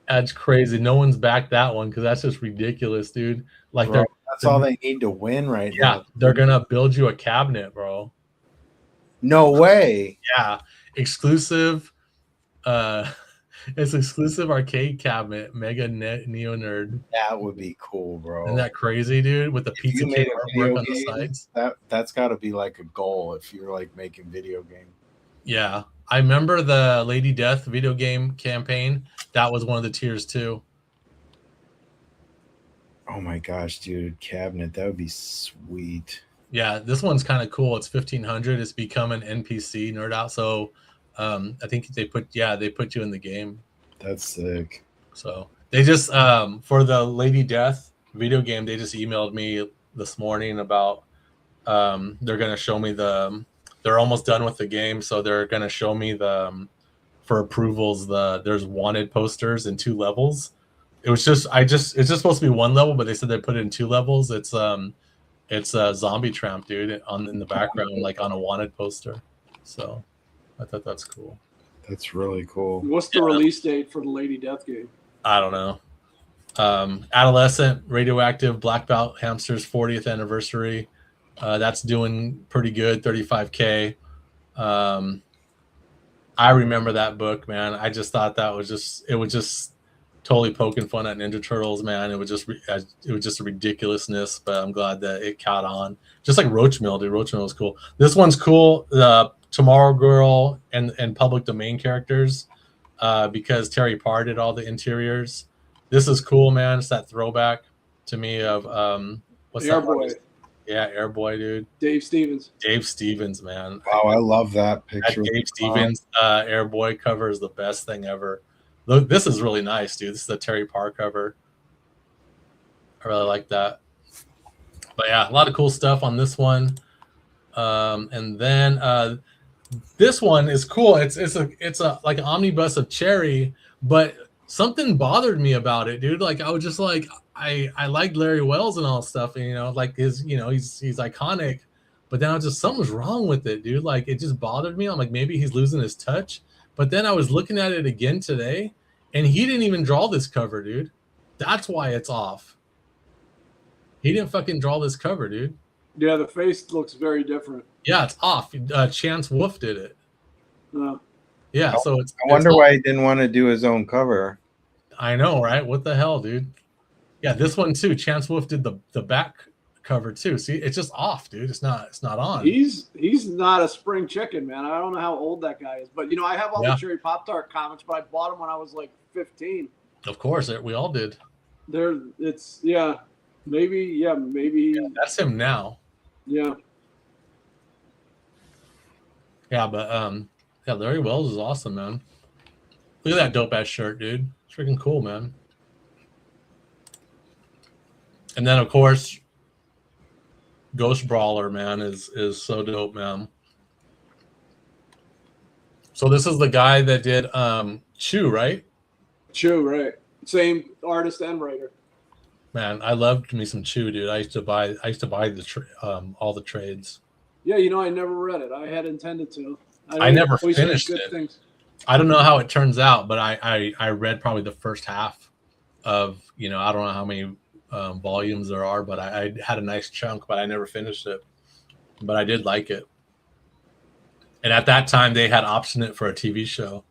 That's crazy. No one's backed that one because that's just ridiculous, dude. Like, bro, that's all they need to win right now. Yeah, they're gonna build you a cabinet, bro. No way. Yeah, exclusive. It's exclusive arcade cabinet, Mega Neo Nerd. That would be cool, bro. Isn't that crazy, dude? With the Pizza Kid artwork on the sides. That's got to be like a goal if you're like making video game. Yeah, I remember the Lady Death video game campaign. That was one of the tiers too. Oh my gosh, dude, cabinet, that would be sweet. Yeah, this one's kind of cool. It's 1,500. It's become an NPC nerd out. So I think they put you in the game. That's sick. So they just for the Lady Death video game, they just emailed me this morning about they're gonna show me they're almost done with the game, so they're gonna show me for approvals there's wanted posters in 2 levels. It's just supposed to be 1 level, but they said they put it in 2 levels. It's a Zombie Tramp, dude, in the background, like on a wanted poster. So I thought that's cool. That's really cool. What's the release date for the Lady Death game? I don't know. Adolescent Radioactive Black Belt Hamsters 40th anniversary. That's doing pretty good, 35K. I remember that book, man. I just thought it was just totally poking fun at Ninja Turtles, man. It was just a ridiculousness, but I'm glad that it caught on. Just like Roach Mill, dude. Roach Mill was cool. This one's cool. Tomorrow Girl and public domain characters, because Terry Parr did all the interiors. This is cool, man. It's that throwback to me of what's that? Airboy. Yeah, Airboy, dude. Dave Stevens. Dave Stevens, man. Wow, I love that picture. That Dave Stevens Airboy cover is the best thing ever. Look, this is really nice, dude. This is the Terry Parr cover. I really like that. But yeah, a lot of cool stuff on this one. And then this one is cool. It's a like an omnibus of Cherry, but something bothered me about it, dude. Like I was just like, I liked Larry Wells and all stuff, and like he's iconic, but then I was just, something's wrong with it, dude. Like it just bothered me. I'm like, maybe he's losing his touch. But then I was looking at it again today, and he didn't even draw this cover, dude. That's why it's off. He didn't fucking draw this cover, dude. Yeah, the face looks very different. Yeah, it's off. Chance Wolf did it. Yeah, so it's. I wonder why he didn't want to do his own cover. I know, right? What the hell, dude? Yeah, this one too. Chance Wolf did the back cover too. See, it's just off, dude. It's not on. He's not a spring chicken, man. I don't know how old that guy is, but I have all the Cherry Pop-Tart comics, but I bought them when I was like 15. Of course, we all did. Maybe. That's him now. Yeah. Yeah, but Larry Wells is awesome, man. Look at that dope ass shirt, dude. It's freaking cool, man. And then of course, Ghost Brawler, man, is so dope, man. So this is the guy that did Chew, right? Chew, right. Same artist and writer. Man, I loved me some Chew, dude. I used to buy all the trades. Yeah, I never read it. I had intended to. I never finished it. Things. I don't know how it turns out, but I read probably the first half of, I don't know how many volumes there are, but I had a nice chunk, but I never finished it. But I did like it. And at that time, they had optioned it for a TV show.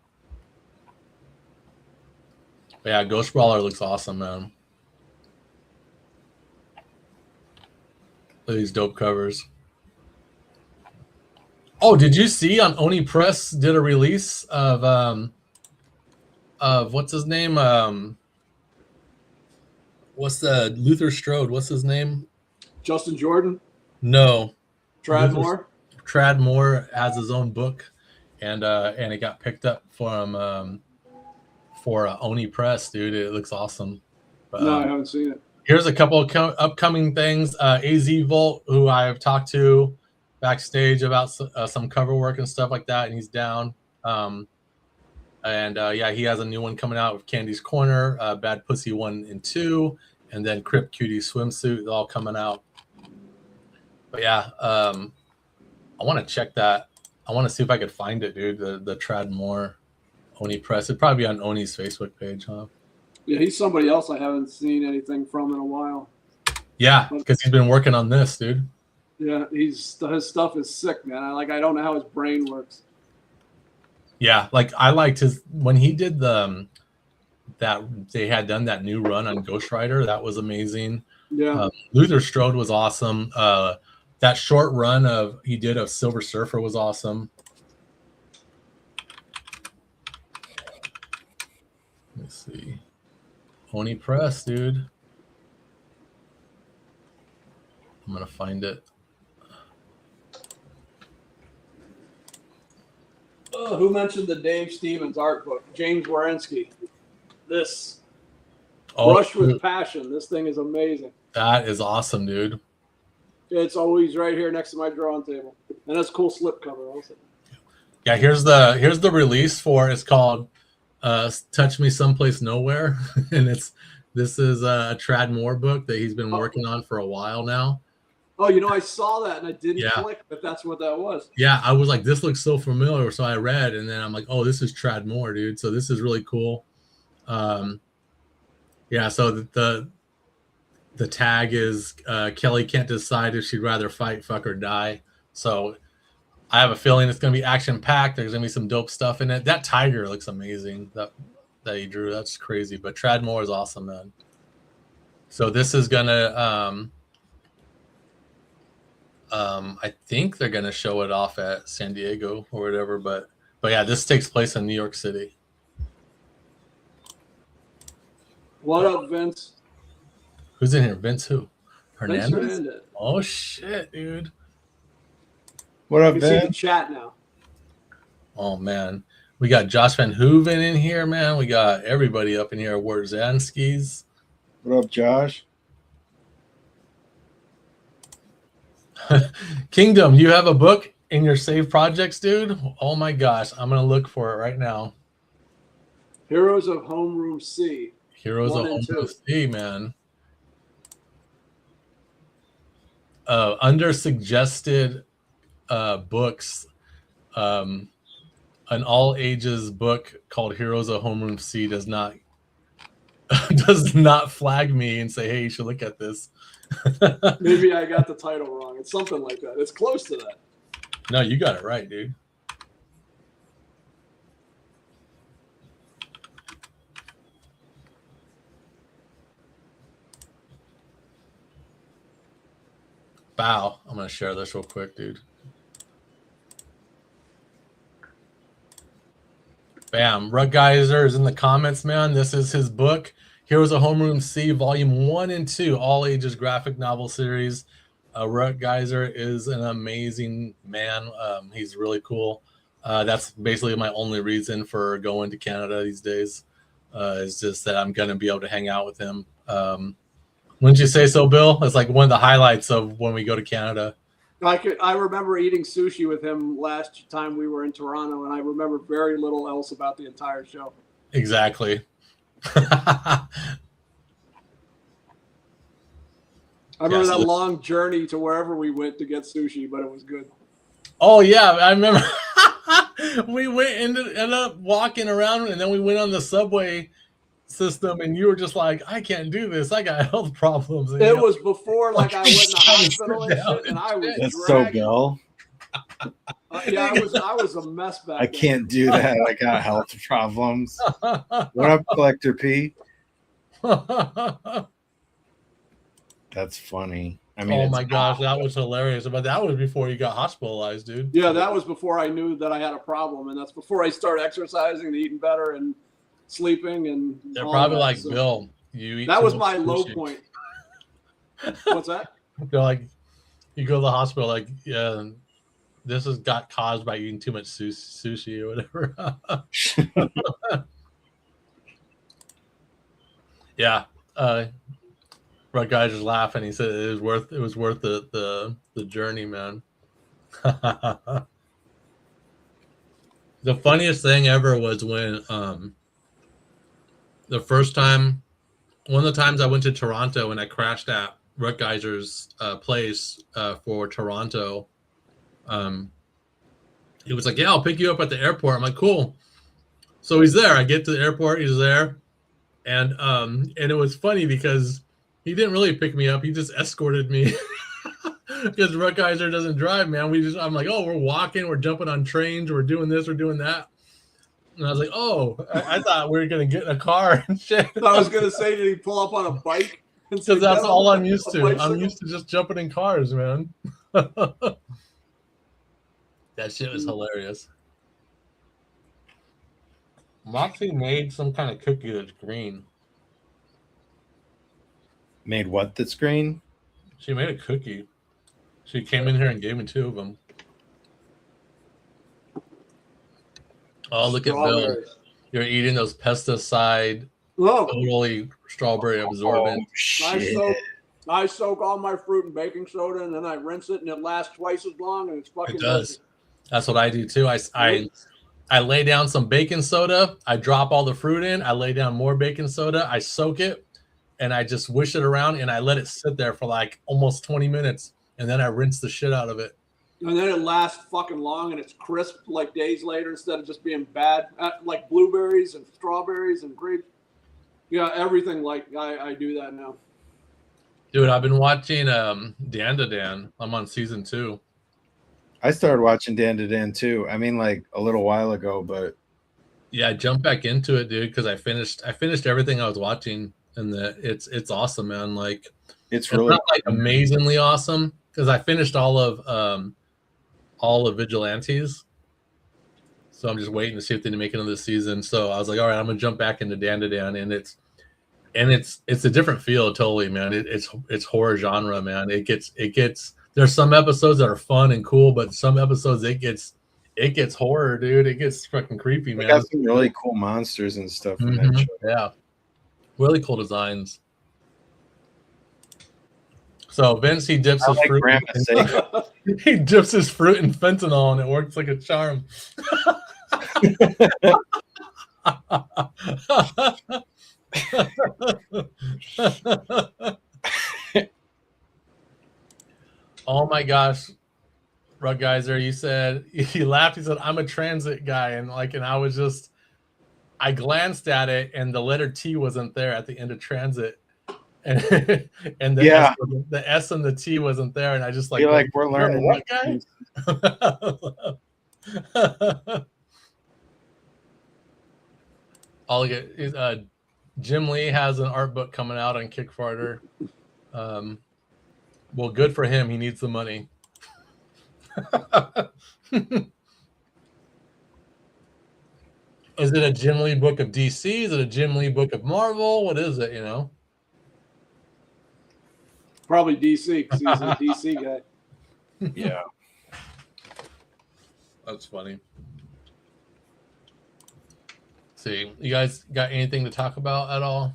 But yeah, Ghost Brawler looks awesome, man. Look at these dope covers. Oh, did you see on Oni Press did a release of what's his name? What's the Luther Strode? What's his name? Justin Jordan? No. Trad Moore? Trad Moore has his own book, and it got picked up for Oni Press, dude. It looks awesome. But, no, I haven't seen it. Here's a couple of upcoming things. AZ Volt, who I've talked to backstage about some cover work and stuff like that, and he's down. Yeah, he has a new one coming out with Candy's Corner, Bad Pussy 1 and 2, and then Crip Cutie Swimsuit, all coming out. But yeah, I want to check that. I want to see if I could find it, dude. The Trad Moore Oni Press. It'd probably be on Oni's Facebook page, huh? Yeah, he's somebody else I haven't seen anything from in a while. Yeah, because he's been working on this, dude. Yeah, his stuff is sick, man. I don't know how his brain works. Yeah, like I liked his when he did that they had done that new run on Ghost Rider. That was amazing. Yeah, Luther Strode was awesome. That short run he did of Silver Surfer was awesome. Let me see. Oni Press, dude. I'm gonna find it. Oh, who mentioned the Dave Stevens art book? James Warinsky. This Brush with Passion. This thing is amazing. That is awesome, dude. It's always right here next to my drawing table, and that's a cool slipcover also. Yeah, here's the release for. It's called "Touch Me Someplace Nowhere," and this is a Trad Moore book that he's been working on for a while now. Oh, I saw that and I didn't click, but that's what that was. Yeah, I was like, this looks so familiar, so I read, and then I'm like, oh, this is Trad Moore, dude. So this is really cool. Yeah, so the tag is Kelly can't decide if she'd rather fight, fuck, or die. So I have a feeling it's gonna be action packed. There's gonna be some dope stuff in it. That tiger looks amazing. That he drew, that's crazy. But Trad Moore is awesome, man. So this is gonna I think they're gonna show it off at San Diego or whatever, but yeah, this takes place in New York City. What up, Vince? Who's in here? Vince who? Hernandez? Vince Hernandez. Oh shit, dude. What up, You can see the Vince? chat now. Oh man. We got Josh Van Hooven in here, man. We got everybody up in here. Wardzansky's. What up, Josh? Kingdom, you have a book in your save projects, dude? Oh my gosh, I'm gonna look for it right now. Heroes of Homeroom C. Heroes of 1 and 2. Homeroom C, man. Under suggested books, an all ages book called Heroes of Homeroom C does not flag me and say, hey, you should look at this. Maybe I got the title wrong. It's something like that. It's close to that. No, you got it right, dude. Bow. I'm going to share this real quick, dude. Bam. Rutgeiser is in the comments, man. This is his book. Heroes of Homeroom C, Volume 1 and 2, all ages graphic novel series. Rutgeiser is an amazing man. He's really cool. That's basically my only reason for going to Canada these days. Is just that I'm going to be able to hang out with him. Wouldn't you say so, Bill? It's like one of the highlights of when we go to Canada. I remember eating sushi with him last time we were in Toronto, and I remember very little else about the entire show. Exactly. I remember that long journey to wherever we went to get sushi, but it was good. Oh yeah, I remember. We ended up walking around, and then we went on the subway system, and you were just like, I can't do this. I got health problems. And, it was before I went in the hospital and shit, and I was That's dragging. so Bill. Yeah, I was a mess back I then. can't do that. I got health problems. What up, Collector P? That's funny. I mean, oh my gosh, that was hilarious. But that was before you got hospitalized, dude. Yeah, that was before I knew that I had a problem, and that's before I started exercising and eating better and sleeping and. They're all probably that, like, so. Bill, you eat. That too was much my low sushi. point. What's that? They're like, you go to the hospital, like, yeah, this has got caused by eating too much sushi or whatever. Yeah. Right guy just laughing. He said it was worth the journey, man. The funniest thing ever was when the first time, one of the times I went to Toronto and I crashed at Rutgeiser's place for Toronto. He was like, yeah, I'll pick you up at the airport. I'm like, cool. So he's there. I get to the airport. He's there. And it was funny because he didn't really pick me up. He just escorted me because Rutgeiser doesn't drive, man. I'm like, oh, we're walking. We're jumping on trains. We're doing this. We're doing that. And I was like, oh, I thought we were going to get in a car and shit. I was going to say, did he pull up on a bike? Because that's all I'm used to. I'm used to just jumping in cars, man. That shit was hilarious. Moxie made some kind of cookie that's green. Made what that's green? She made a cookie. She came in here and gave me 2 of them. Oh, look at Bill. You're eating those pesticide, totally strawberry absorbent. Oh, shit. I soak all my fruit in baking soda and then I rinse it and it lasts twice as long and it's fucking. It does. That's what I do too. I lay down some baking soda. I drop all the fruit in. I lay down more baking soda. I soak it, and I just wish it around, and I let it sit there for like almost 20 minutes, and then I rinse the shit out of it. And then it lasts fucking long, and it's crisp like days later instead of just being bad, like blueberries and strawberries and grapes. Yeah, everything like I do that now. Dude, I've been watching Dan to Dan. I'm on season 2. I started watching Dan to Dan too. I mean, like a little while ago, but yeah, I jumped back into it, dude, because I finished everything I was watching, and it's awesome, man. Like it's really not like amazingly awesome because I finished all of Vigilantes, so I'm just waiting to see if they make another season. So I was like, all right, I'm gonna jump back into Dan to Dan, and it's a different feel, totally, man. It's horror genre, man. It gets. There's some episodes that are fun and cool, but some episodes it gets horror, dude. It gets fucking creepy, man. They got some really cool monsters and stuff in that show. Yeah, really cool designs. So Vince, he dips his fruit. He dips his fruit in fentanyl, and it works like a charm. Oh my gosh, Rutgeiser, you said he laughed. He said, "I'm a transit guy," and I glanced at it, and the letter T wasn't there at the end of transit, and the S and the T wasn't there, and I just you're like, we're learning what guy. I'll get. Jim Lee has an art book coming out on Kickstarter. Well, good for him. He needs the money. Is it a Jim Lee book of DC? Is it a Jim Lee book of Marvel? What is it, you know? Probably DC, because he's a DC guy. Yeah. That's funny. See, you guys got anything to talk about at all?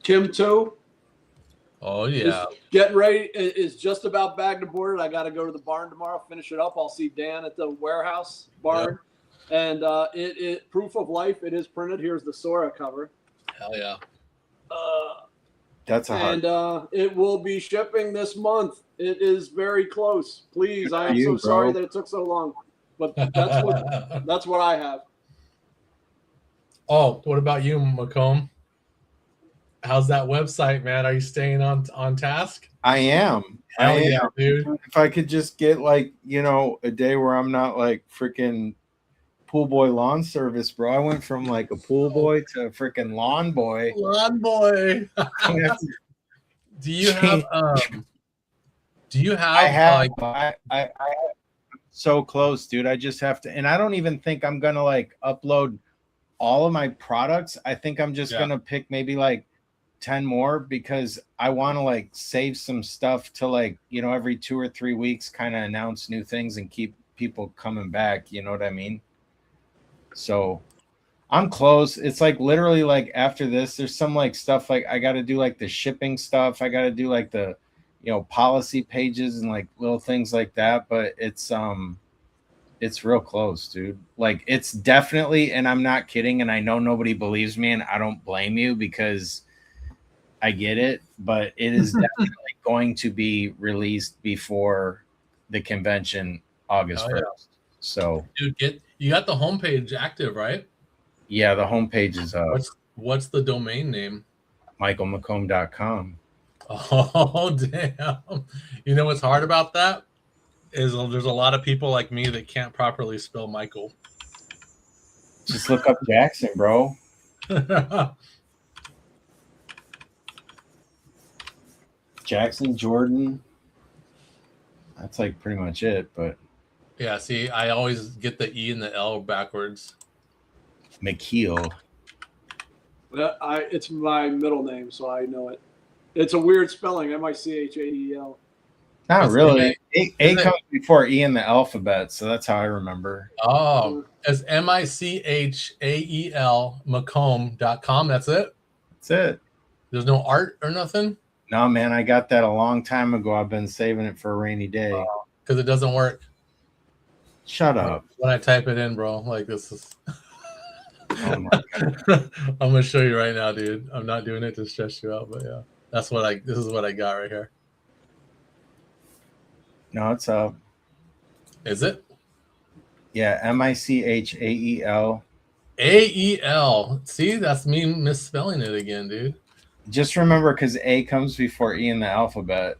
Kim 2. Oh, yeah. Getting ready. Is just about bagged and boarded. I got to go to the barn tomorrow, finish it up. I'll see Dan at the warehouse barn. Yep. And it proof of life. It is printed. Here's the Sora cover. Hell yeah. That's a hard. And it will be shipping this month. It is very close. Please, I am so sorry that it took so long. But that's what I have. Oh, what about you, Macomb? How's that website, man? Are you staying on task? I am. Hell yeah, dude. If I could just get like, a day where I'm not like freaking pool boy lawn service, bro. I went from like a pool boy to a freaking lawn boy. Lawn boy. Do you have I have I so close, dude. I just have to, and I don't even think I'm gonna like upload all of my products. I think I'm just gonna pick maybe like 10 more because I want to like save some stuff to like, every 2 or 3 weeks kind of announce new things and keep people coming back. You know what I mean? So I'm close. It's like literally like after this, there's some like stuff like I got to do like the shipping stuff. I got to do like the, policy pages and like little things like that. But it's real close, dude. Like it's definitely, and I'm not kidding. And I know nobody believes me and I don't blame you because I get it, but it is definitely going to be released before the convention August 1st. Yeah. So dude, you got the homepage active, right? Yeah, the homepage is what's the domain name? michaelmccomb.com. Oh damn. You know what's hard about that? Is there's a lot of people like me that can't properly spell Michael. Just look up Jackson, bro. Jackson, Jordan. That's like pretty much it, but yeah, see, I always get the E and the L backwards. McKeel. It's my middle name, so I know it. It's a weird spelling, Michael. Not really. A comes before E in the alphabet, so that's how I remember. Oh, it's Michael McComb.com. That's it? That's it. There's no art or nothing? No, man, I got that a long time ago. I've been saving it for a rainy day. Because it doesn't work. Shut up. When I type it in, bro, like this is... Oh my God. I'm going to show you right now, dude. I'm not doing it to stress you out, but yeah. This is what I got right here. No, it's up. Is it? Yeah, Michael. AEL. See, that's me misspelling it again, dude. Just remember, because A comes before E in the alphabet.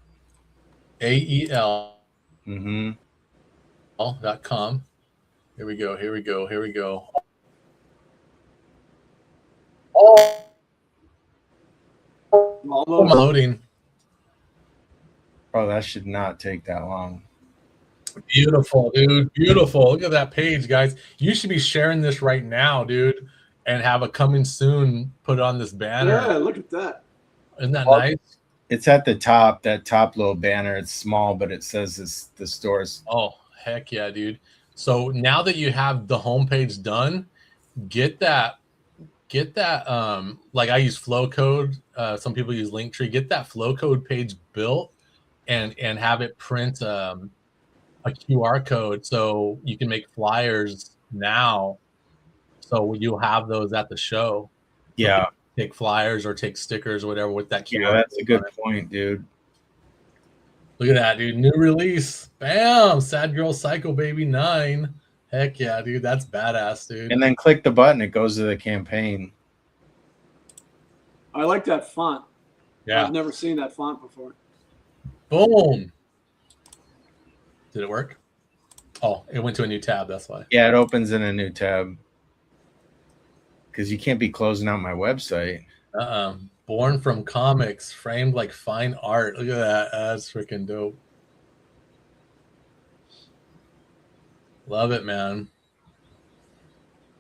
AEL. Mm-hmm. .com. Here we go. Oh, loading. Oh, that should not take that long. Beautiful, dude. Beautiful. Look at that page, guys. You should be sharing this right now, dude, and have a coming soon put on this banner. Yeah, look at that. Isn't that nice? It's at the top, that top little banner. It's small, but it says it's the stores. Oh, heck yeah, dude. So now that you have the homepage done, get that like I use flow code. Some people use Linktree. Get that flow code page built and have it print a QR code so you can make flyers now. So you'll have those at the show. Yeah. So take flyers or take stickers or whatever with that QR. Yeah, that's a good point, dude. Look at that, dude. New release. Bam. Sad Girl Psycho Baby 9. Heck yeah, dude. That's badass, dude. And then click the button. It goes to the campaign. I like that font. Yeah. I've never seen that font before. Boom. Did it work? Oh, it went to a new tab. That's why. Yeah, it opens in a new tab. Because you can't be closing out my website. Born from comics, framed like fine art. Look at that. That's freaking dope. Love it, man.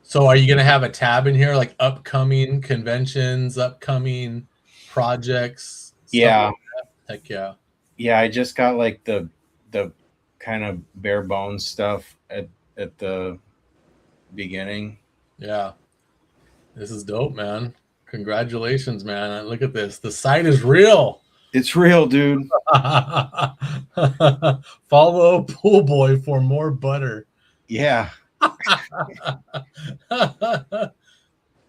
So are you going to have a tab in here like upcoming conventions, upcoming projects? Yeah. Like heck yeah. Yeah, I just got like the kind of bare bones stuff at the beginning. Yeah. This is dope, man. Congratulations, man. Look at this. The site is real. It's real, dude. Follow Pool Boy for more butter. Yeah. That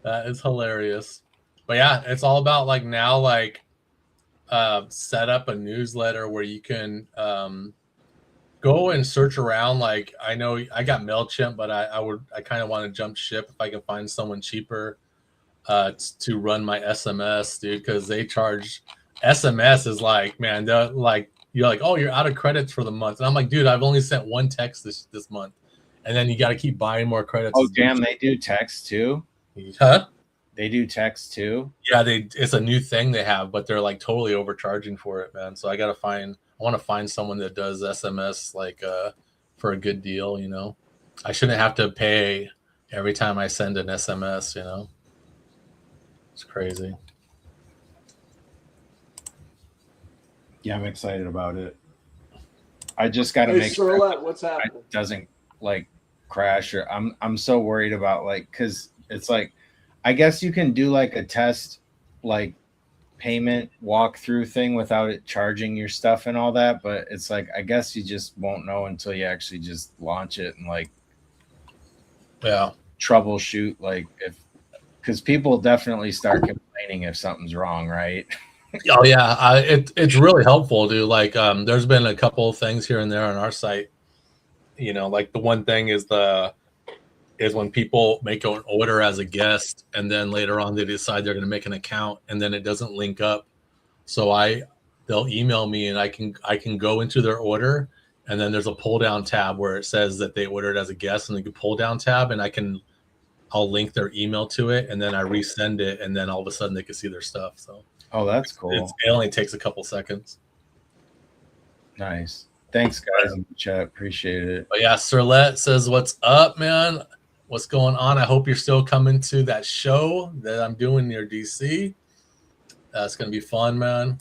is hilarious. But yeah, it's all about like now like set up a newsletter where you can go and search around. Like I know I got MailChimp, but I kind of want to jump ship if I can find someone cheaper. to run my SMS, dude, because they charge SMS is like, man, they're like, you're like, oh, you're out of credits for the month. And I'm like, dude, I've only sent one text this month. And then you got to keep buying more credits. Oh, damn, they do text too? Huh? They do text too? Yeah, it's a new thing they have, but they're like totally overcharging for it, man. So I want to find someone that does SMS like for a good deal, you know. I shouldn't have to pay every time I send an SMS, you know. It's crazy. Yeah, I'm excited about it. I just got to Hey, make sure what's happening? it doesn't like crash, or I'm so worried about like, because it's like, I guess you can do like a test like payment walkthrough thing without it charging your stuff and all that, but it's like, I guess you just won't know until you actually just launch it and like troubleshoot, like if, because people definitely start complaining if something's wrong, right? Oh yeah, it's really helpful, dude. Like there's been a couple of things here and there on our site, you know, like the one thing is when people make an order as a guest and then later on they decide they're going to make an account and then it doesn't link up. So they'll email me and I can go into their order and then there's a pull down tab where it says that they ordered as a guest and they can pull down tab and I'll link their email to it and then I resend it and then all of a sudden they can see their stuff. So oh, that's cool. It only takes a couple seconds. Nice. Thanks, guys, in the chat. Appreciate it. But yeah, Sirlette says, what's up, man? What's going on? I hope you're still coming to that show that I'm doing near DC. That's going to be fun, man.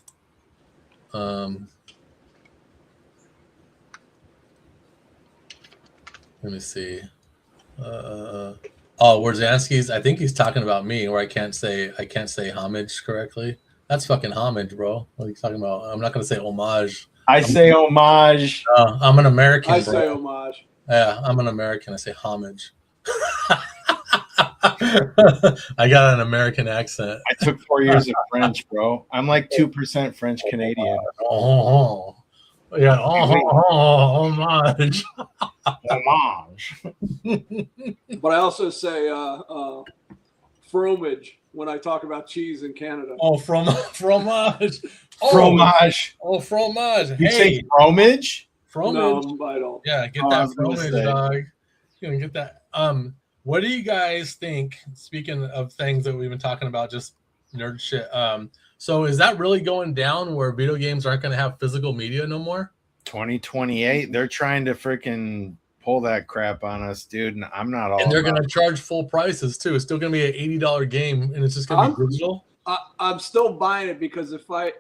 Let me see. Werdzansky's, I think he's talking about me, where I can't say homage correctly. That's fucking homage, bro. What are you talking about? I'm not going to say homage. I say homage. I'm an American. I say homage. Yeah, I'm an American. I say homage. I got an American accent. I took 4 years of French, bro. I'm like 2% French Canadian. Yeah, homage. Homage. But I also say fromage when I talk about cheese in Canada. Oh, fromage. Fromage. Oh, fromage. You say fromage? Fromage. No, I don't. Yeah, get that fromage, dog. You're gonna get that. What do you guys think? Speaking of things that we've been talking about, just nerd shit. So is that really going down where video games aren't going to have physical media no more? 2028. They're trying to freaking pull that crap on us, dude. And I'm not all. And they're going to charge full prices too. It's still going to be an $80 game, and it's just going to be digital. I'm still buying it because if I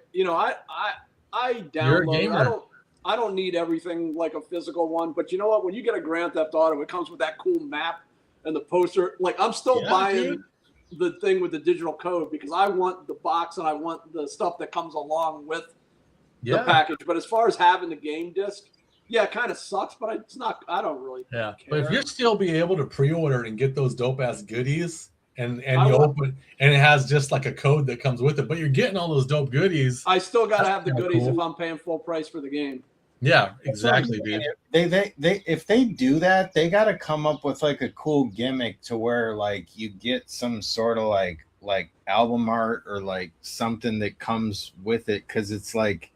download. I don't need everything like a physical one. But you know what? When you get a Grand Theft Auto, it comes with that cool map and the poster. Like I'm still buying the thing with the digital code because I want the box and I want the stuff that comes along with the package. But as far as having the game disc, it kind of sucks, but it's not. I don't really care. But if you're still be able to pre-order and get those dope ass goodies, and you open and it has just like a code that comes with it, but you're getting all those dope goodies. I still gotta have the goodies if I'm paying full price for the game. Yeah, exactly, dude. They if they do that, they got to come up with like a cool gimmick to where like you get some sort of like album art or like something that comes with it, because it's like,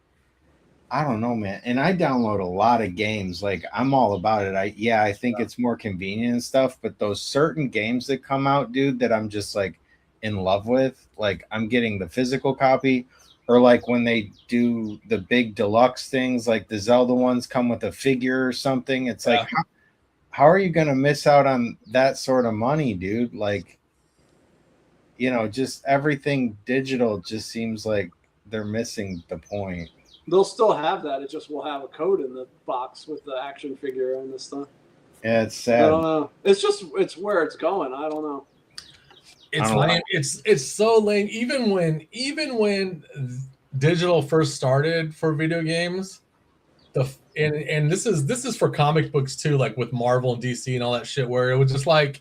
I don't know, man. And I download a lot of games. Like I'm all about it. I think it's more convenient and stuff, but those certain games that come out, dude, that I'm just like in love with, like I'm getting the physical copy. Or like when they do the big deluxe things, like the Zelda ones come with a figure or something. It's like, how are you going to miss out on that sort of money, dude? Like, you know, just everything digital just seems like they're missing the point. They'll still have that. It just will have a code in the box with the action figure and the stuff. Yeah, it's sad. I don't know. It's where it's going. I don't know. It's lame. It's so lame. Even when digital first started for video games, and this is for comic books too, like with Marvel and DC and all that shit, where it was just like,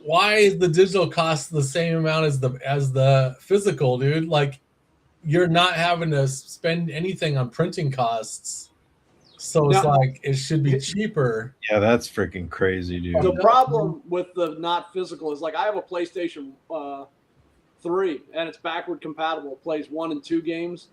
why is the digital cost the same amount as the physical, dude? Like, you're not having to spend anything on printing costs. So it's like it should be cheaper. Yeah, that's freaking crazy, dude. The problem with the not physical is like I have a PlayStation 3 and it's backward compatible. It plays 1 and 2 games.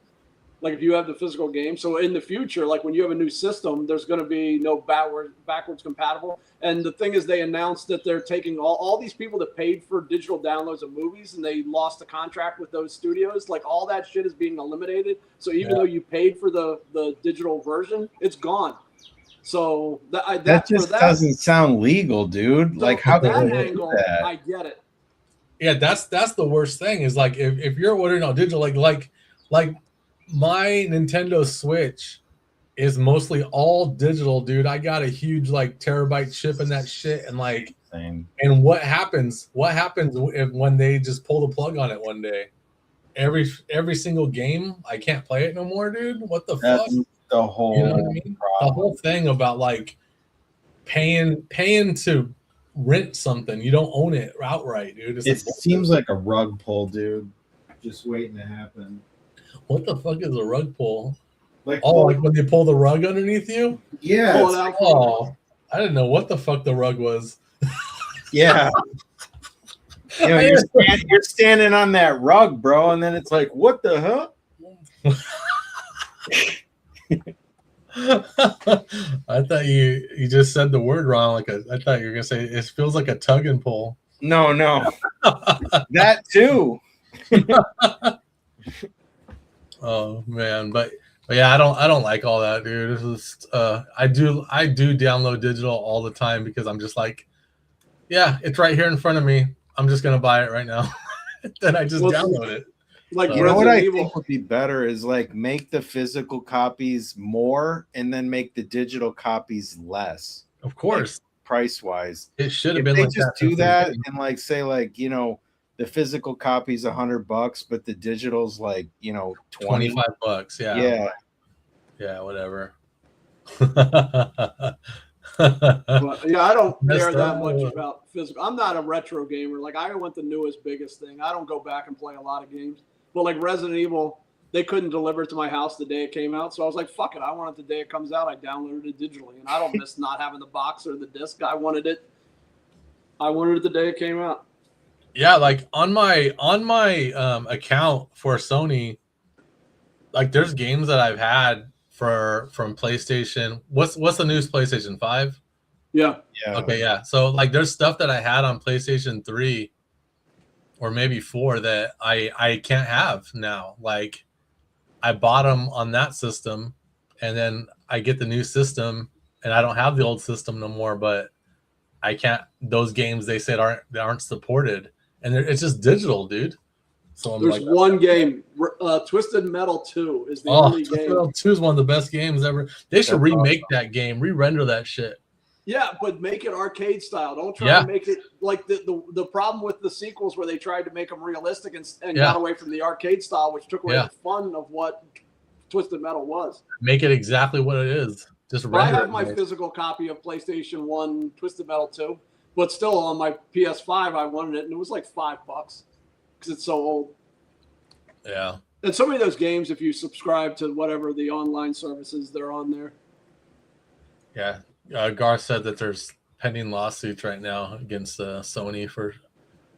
Like if you have the physical game. So in the future, like when you have a new system, there's going to be no backwards compatible. And the thing is, they announced that they're taking all these people that paid for digital downloads of movies and they lost a contract with those studios. Like all that shit is being eliminated. So even though you paid for the digital version, it's gone. So that just doesn't sound legal, dude. Like how that angle, that? I get it. Yeah, that's the worst thing is like if you're ordering on digital, like my Nintendo Switch is mostly all digital, dude. I got a huge like terabyte chip in that shit, and like, and what happens? What happens when they just pull the plug on it one day? Every single game, I can't play it no more, dude. What the fuck? The whole, you know what I mean? The whole thing about like paying to rent something, you don't own it outright, dude. It seems like a rug pull, dude. Just waiting to happen. What the fuck is a rug pull? Like when they pull the rug underneath you? Yeah. Oh, I didn't know what the fuck the rug was. Yeah. You know, you're standing on that rug, bro, and then it's like, what the hell? I thought you just said the word wrong. I thought you were gonna say it feels like a tug and pull. No, that too. Oh man, but yeah, I don't like all that, dude. This is I do download digital all the time because I'm just like, yeah, it's right here in front of me. I'm just gonna buy it right now. Then I just download it. Like you know what I think would be better is like make the physical copies more and then make the digital copies less. Of course, like, price wise, it should have been. They like just do that and like say like the physical copy's $100, but the digital's like $25. Yeah. Yeah, whatever. But, yeah, I don't care that much about physical. I'm not a retro gamer. Like I want the newest, biggest thing. I don't go back and play a lot of games. But like Resident Evil, they couldn't deliver it to my house the day it came out, so I was like, "Fuck it! I want it the day it comes out." I downloaded it digitally, and I don't miss not having the box or the disc. I wanted it the day it came out. Yeah, like on my account for Sony, like there's games that I've had from PlayStation. What's the newest PlayStation 5? Yeah. Okay, yeah. So like there's stuff that I had on PlayStation 3 or maybe 4 that I can't have now. Like I bought them on that system and then I get the new system and I don't have the old system no more, but I can't, those games they said aren't supported. And it's just digital, dude. So there's one game, Twisted Metal 2 is the only game. Metal 2 is one of the best games ever. They should remake that game, re-render that shit. Yeah, but make it arcade style. Don't try to make it like the problem with the sequels where they tried to make them realistic and got away from the arcade style, which took away the fun of what Twisted Metal was. Make it exactly what it is. Just render I have my physical copy of PlayStation 1 Twisted Metal 2, but still on my PS5 I wanted it, and it was like $5 because it's so old. Yeah. And so many of those games, if you subscribe to whatever the online services, they're on there. Yeah. Garth said that there's pending lawsuits right now against Sony for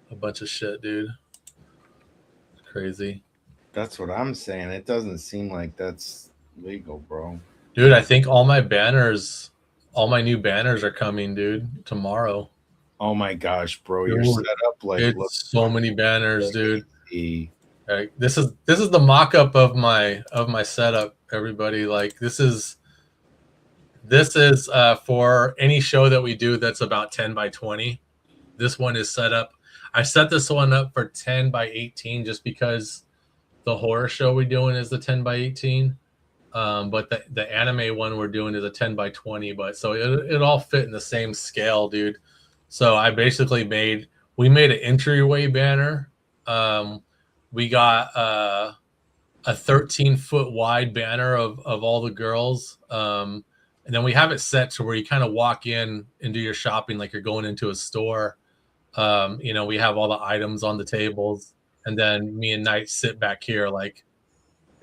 a bunch of shit, dude. It's crazy. That's what I'm saying. It doesn't seem like that's legal, bro. Dude, I think all my new banners are coming, dude, tomorrow. Oh my gosh, bro. You're set up like it's so many banners, dude. This is the mock-up of my setup, everybody. Like this is for any show that we do that's about 10 by 20. This one is set up. I set this one up for 10 by 18 just because the horror show we're doing is the 10 by 18. But the anime one we're doing is a 10 by 20. But so it all fit in the same scale, dude. So I basically made an entryway banner. We got a 13-foot wide banner of all the girls. And then we have it set to where you kind of walk in and do your shopping like you're going into a store. We have all the items on the tables, and then me and Knight sit back here like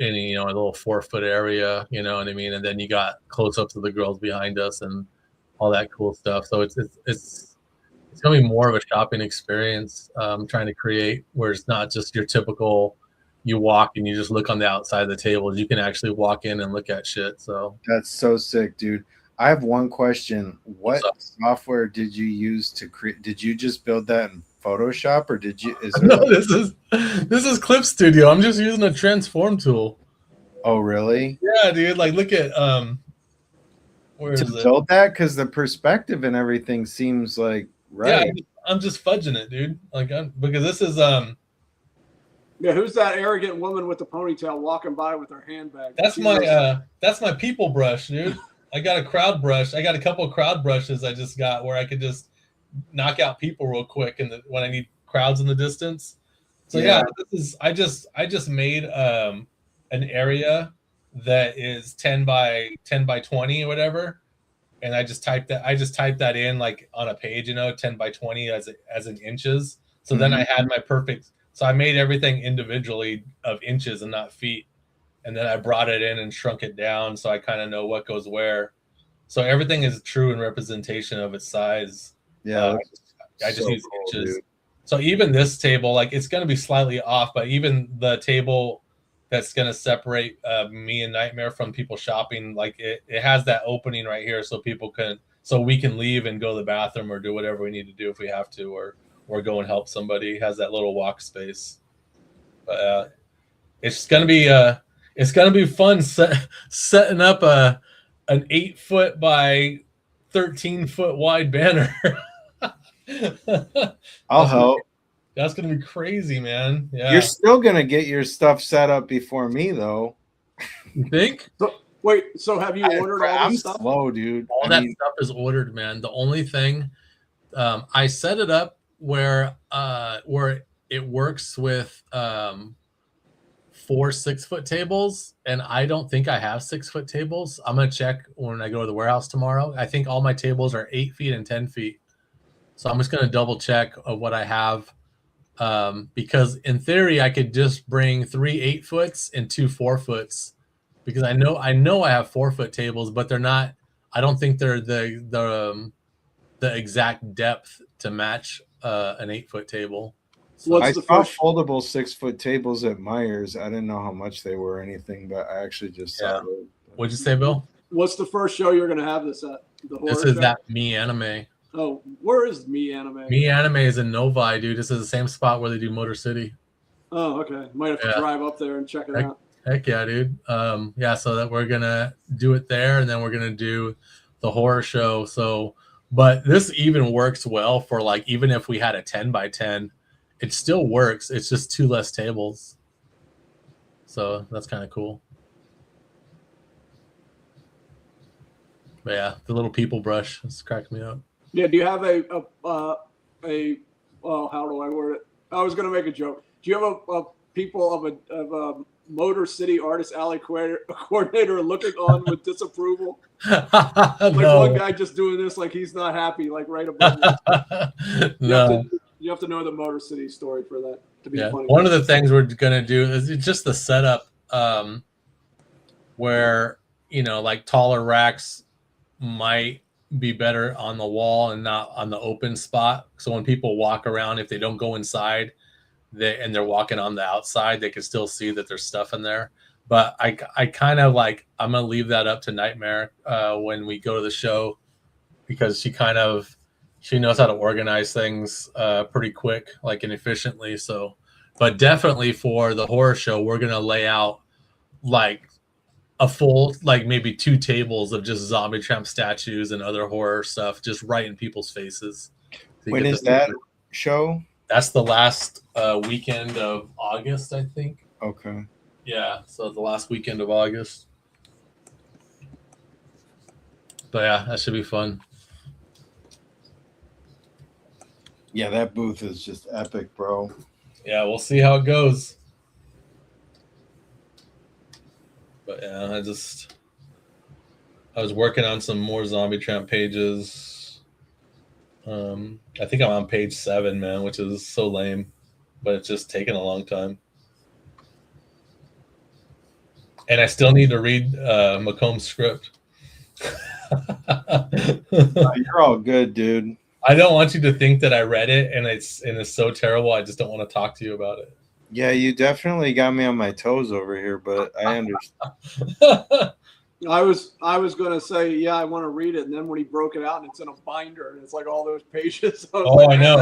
in a little 4-foot area, you know what I mean? And then you got close up to the girls behind us and all that cool stuff. So it's gonna be more of a shopping experience, trying to create where it's not just your typical you walk and you just look on the outside of the tables. You can actually walk in and look at shit. So that's so sick, dude. I have one question. What software did you use to create? Did you just build that in Photoshop, or did you? No, this is Clip Studio. I'm just using a transform tool. Oh, really? Yeah, dude. Like, look at where is it? Build that, because the perspective and everything seems like right. Yeah, I'm just fudging it, dude. Like, because this is Yeah, who's that arrogant woman with the ponytail walking by with her handbag? That's my people brush, dude. I got a crowd brush. I got a couple of crowd brushes I just got where I could just knock out people real quick when I need crowds in the distance. So yeah, this is I just made an area that is 10 by 20 or whatever, and I just typed that in like on a page, 10 by 20 as in inches. So then I had my perfect. So I made everything individually of inches and not feet. And then I brought it in and shrunk it down so I kind of know what goes where. So everything is true in representation of its size. Yeah, I just use inches. Dude. So even this table, like it's going to be slightly off, but even the table that's going to separate me and Nightmare from people shopping, like it has that opening right here so we can leave and go to the bathroom or do whatever we need to do if we have to, or go and help somebody. It has that little walk space. But it's going to be fun setting up an 8-foot by 13-foot wide banner. I'll help. That's gonna be crazy, man. Yeah. You're still gonna get your stuff set up before me, though. You think? So have you ordered all this stuff? I'm slow, dude. All that stuff is ordered, man. The only thing, I set it up where it works with 4 6-foot tables, and I don't think I have 6-foot tables. I'm gonna check when I go to the warehouse tomorrow. I think all my tables are 8 feet and 10 feet. So I'm just gonna double check of what I have, because in theory I could just bring 3 8-foots and 2 4-foots, because I know I have 4-foot tables, but they're not. I don't think they're the exact depth to match an 8-foot table. So I saw foldable 6-foot tables at Myers. I didn't know how much they were or anything, but I actually just saw it. What'd you say, Bill? What's the first show you're gonna have this at? This is that Me Anime. Oh, where is Me Anime? Me Anime is in Novi, dude. This is the same spot where they do Motor City. Oh, okay. Might have to drive up there and check it out. Heck yeah, dude. So that we're gonna do it there, and then we're gonna do the horror show. So, but this even works well for like even if we had a 10 by 10, it still works. It's just 2 less tables. So that's kind of cool. But yeah, the little people brush. It's cracking me up. Yeah, do you have a how do I word it? I was gonna make a joke. Do you have a people of a Motor City Artist Alley coordinator looking on with disapproval? Like one guy just doing this, like he's not happy, like right above you. You have to know the Motor City story for that to be funny. One of the things we're gonna do is just the setup, where like taller racks might be better on the wall and not on the open spot. So when people walk around, if they don't go inside, they're walking on the outside, they can still see that there's stuff in there. But I kind of like, I'm gonna leave that up to Nightmare when we go to the show, because she knows how to organize things pretty quick, like, and efficiently. So, but definitely for the horror show, we're gonna lay out like a full, like maybe 2 tables of just Zombie Tramp statues and other horror stuff, just right in people's faces. When is that show? That's the last weekend of August, I think. Okay. Yeah, so the last weekend of August. But yeah, that should be fun. Yeah, that booth is just epic, bro. Yeah, we'll see how it goes. But yeah, I was working on some more Zombie Tramp pages. I think I'm on page 7, man, which is so lame, but it's just taking a long time. And I still need to read McComb's script. You're all good, dude. I don't want you to think that I read it and it's so terrible. I just don't want to talk to you about it. Yeah, you definitely got me on my toes over here, but I understand. I was gonna say, yeah, I want to read it, and then when he broke it out and it's in a binder and it's like all those pages. I know.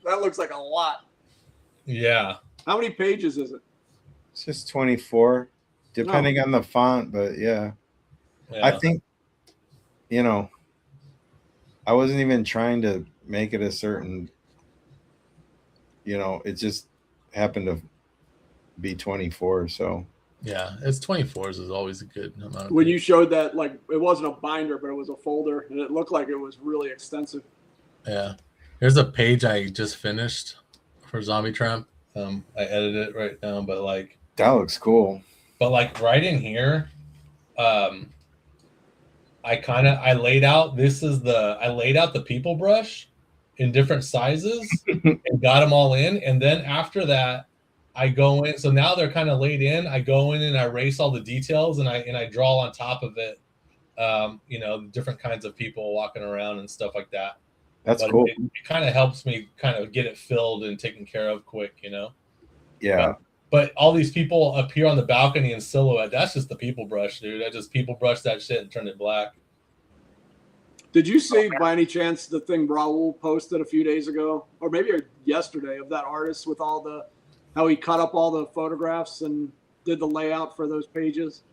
That looks like a lot. Yeah. How many pages is it? It's just 24, depending on the font, but yeah. I think, I wasn't even trying to make it a certain, it just happened to be 24. So yeah, it's 24s is always a good amount. When you showed that, like, it wasn't a binder, but it was a folder, and it looked like it was really extensive. Yeah. Here's a page I just finished for Zombie Tramp. I edited it right now, but like that looks cool. But like right in here, I laid out the people brush in different sizes and got them all in. And then after that, I go in. So now they're kind of laid in. I go in and I erase all the details and I draw on top of it, different kinds of people walking around and stuff like that. That's cool. It kind of helps me kind of get it filled and taken care of quick, Yeah. But all these people appear on the balcony in silhouette. That's just the people brush, dude. I just people brush that shit and turn it black. Did you see by any chance the thing Raul posted a few days ago, or maybe yesterday, of that artist with how he cut up all the photographs and did the layout for those pages?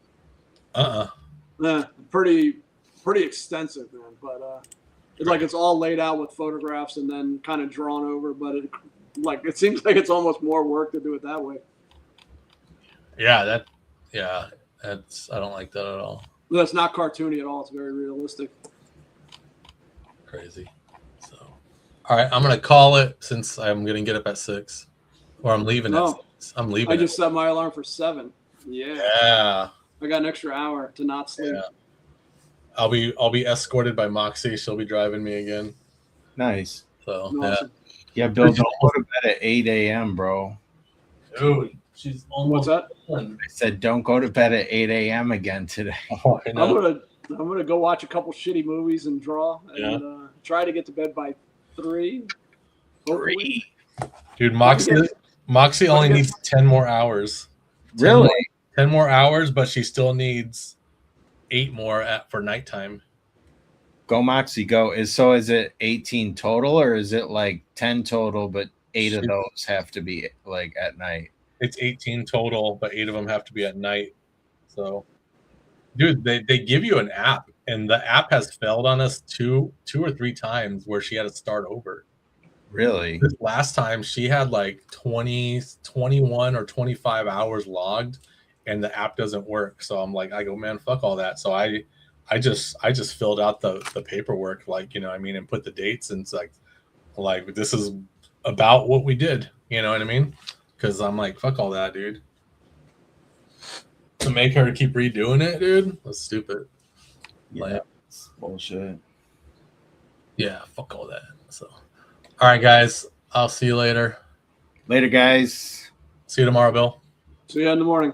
Pretty extensive, man. But it's all laid out with photographs and then kind of drawn over. But it seems like it's almost more work to do it that way. Yeah, that's I don't like that at all. That's not cartoony at all. It's very realistic. Crazy. So, all right, I'm gonna call it since I'm gonna get up at 6, or I'm leaving at 6. I'm leaving. I just set my alarm for 7. Yeah. I got an extra hour to not sleep. Yeah. I'll be escorted by Moxie. She'll be driving me again. Nice. So awesome. Yeah, Bill, don't go to bed at 8 a.m., bro. Dude, she's almost. What's that? I said don't go to bed at 8 a.m. again today. Oh, I know. I'm gonna go watch a couple shitty movies and draw and try to get to bed by 3. Hopefully. Dude, Moxie only needs 10 more hours. Really? 10 more hours, but she still needs 8 more for nighttime. Go Moxie, go. Is it 18 total, or is it like 10 total, but 8 of those have to be like at night? It's 18 total, but 8 of them have to be at night. So, dude, they give you an app, and the app has failed on us two or 3 times where she had to start over. Really? This last time she had like 21 or 25 hours logged, and the app doesn't work. So I'm like, I go, man, fuck all that. So I just filled out the paperwork, and put the dates, and it's like this is about what we did, you know what I mean? Because I'm like, fuck all that, dude. To make her keep redoing it, dude, that's stupid. Yeah, it's bullshit. Yeah, fuck all that. So, all right, guys, I'll see you later. Later, guys. See you tomorrow, Bill. See you in the morning.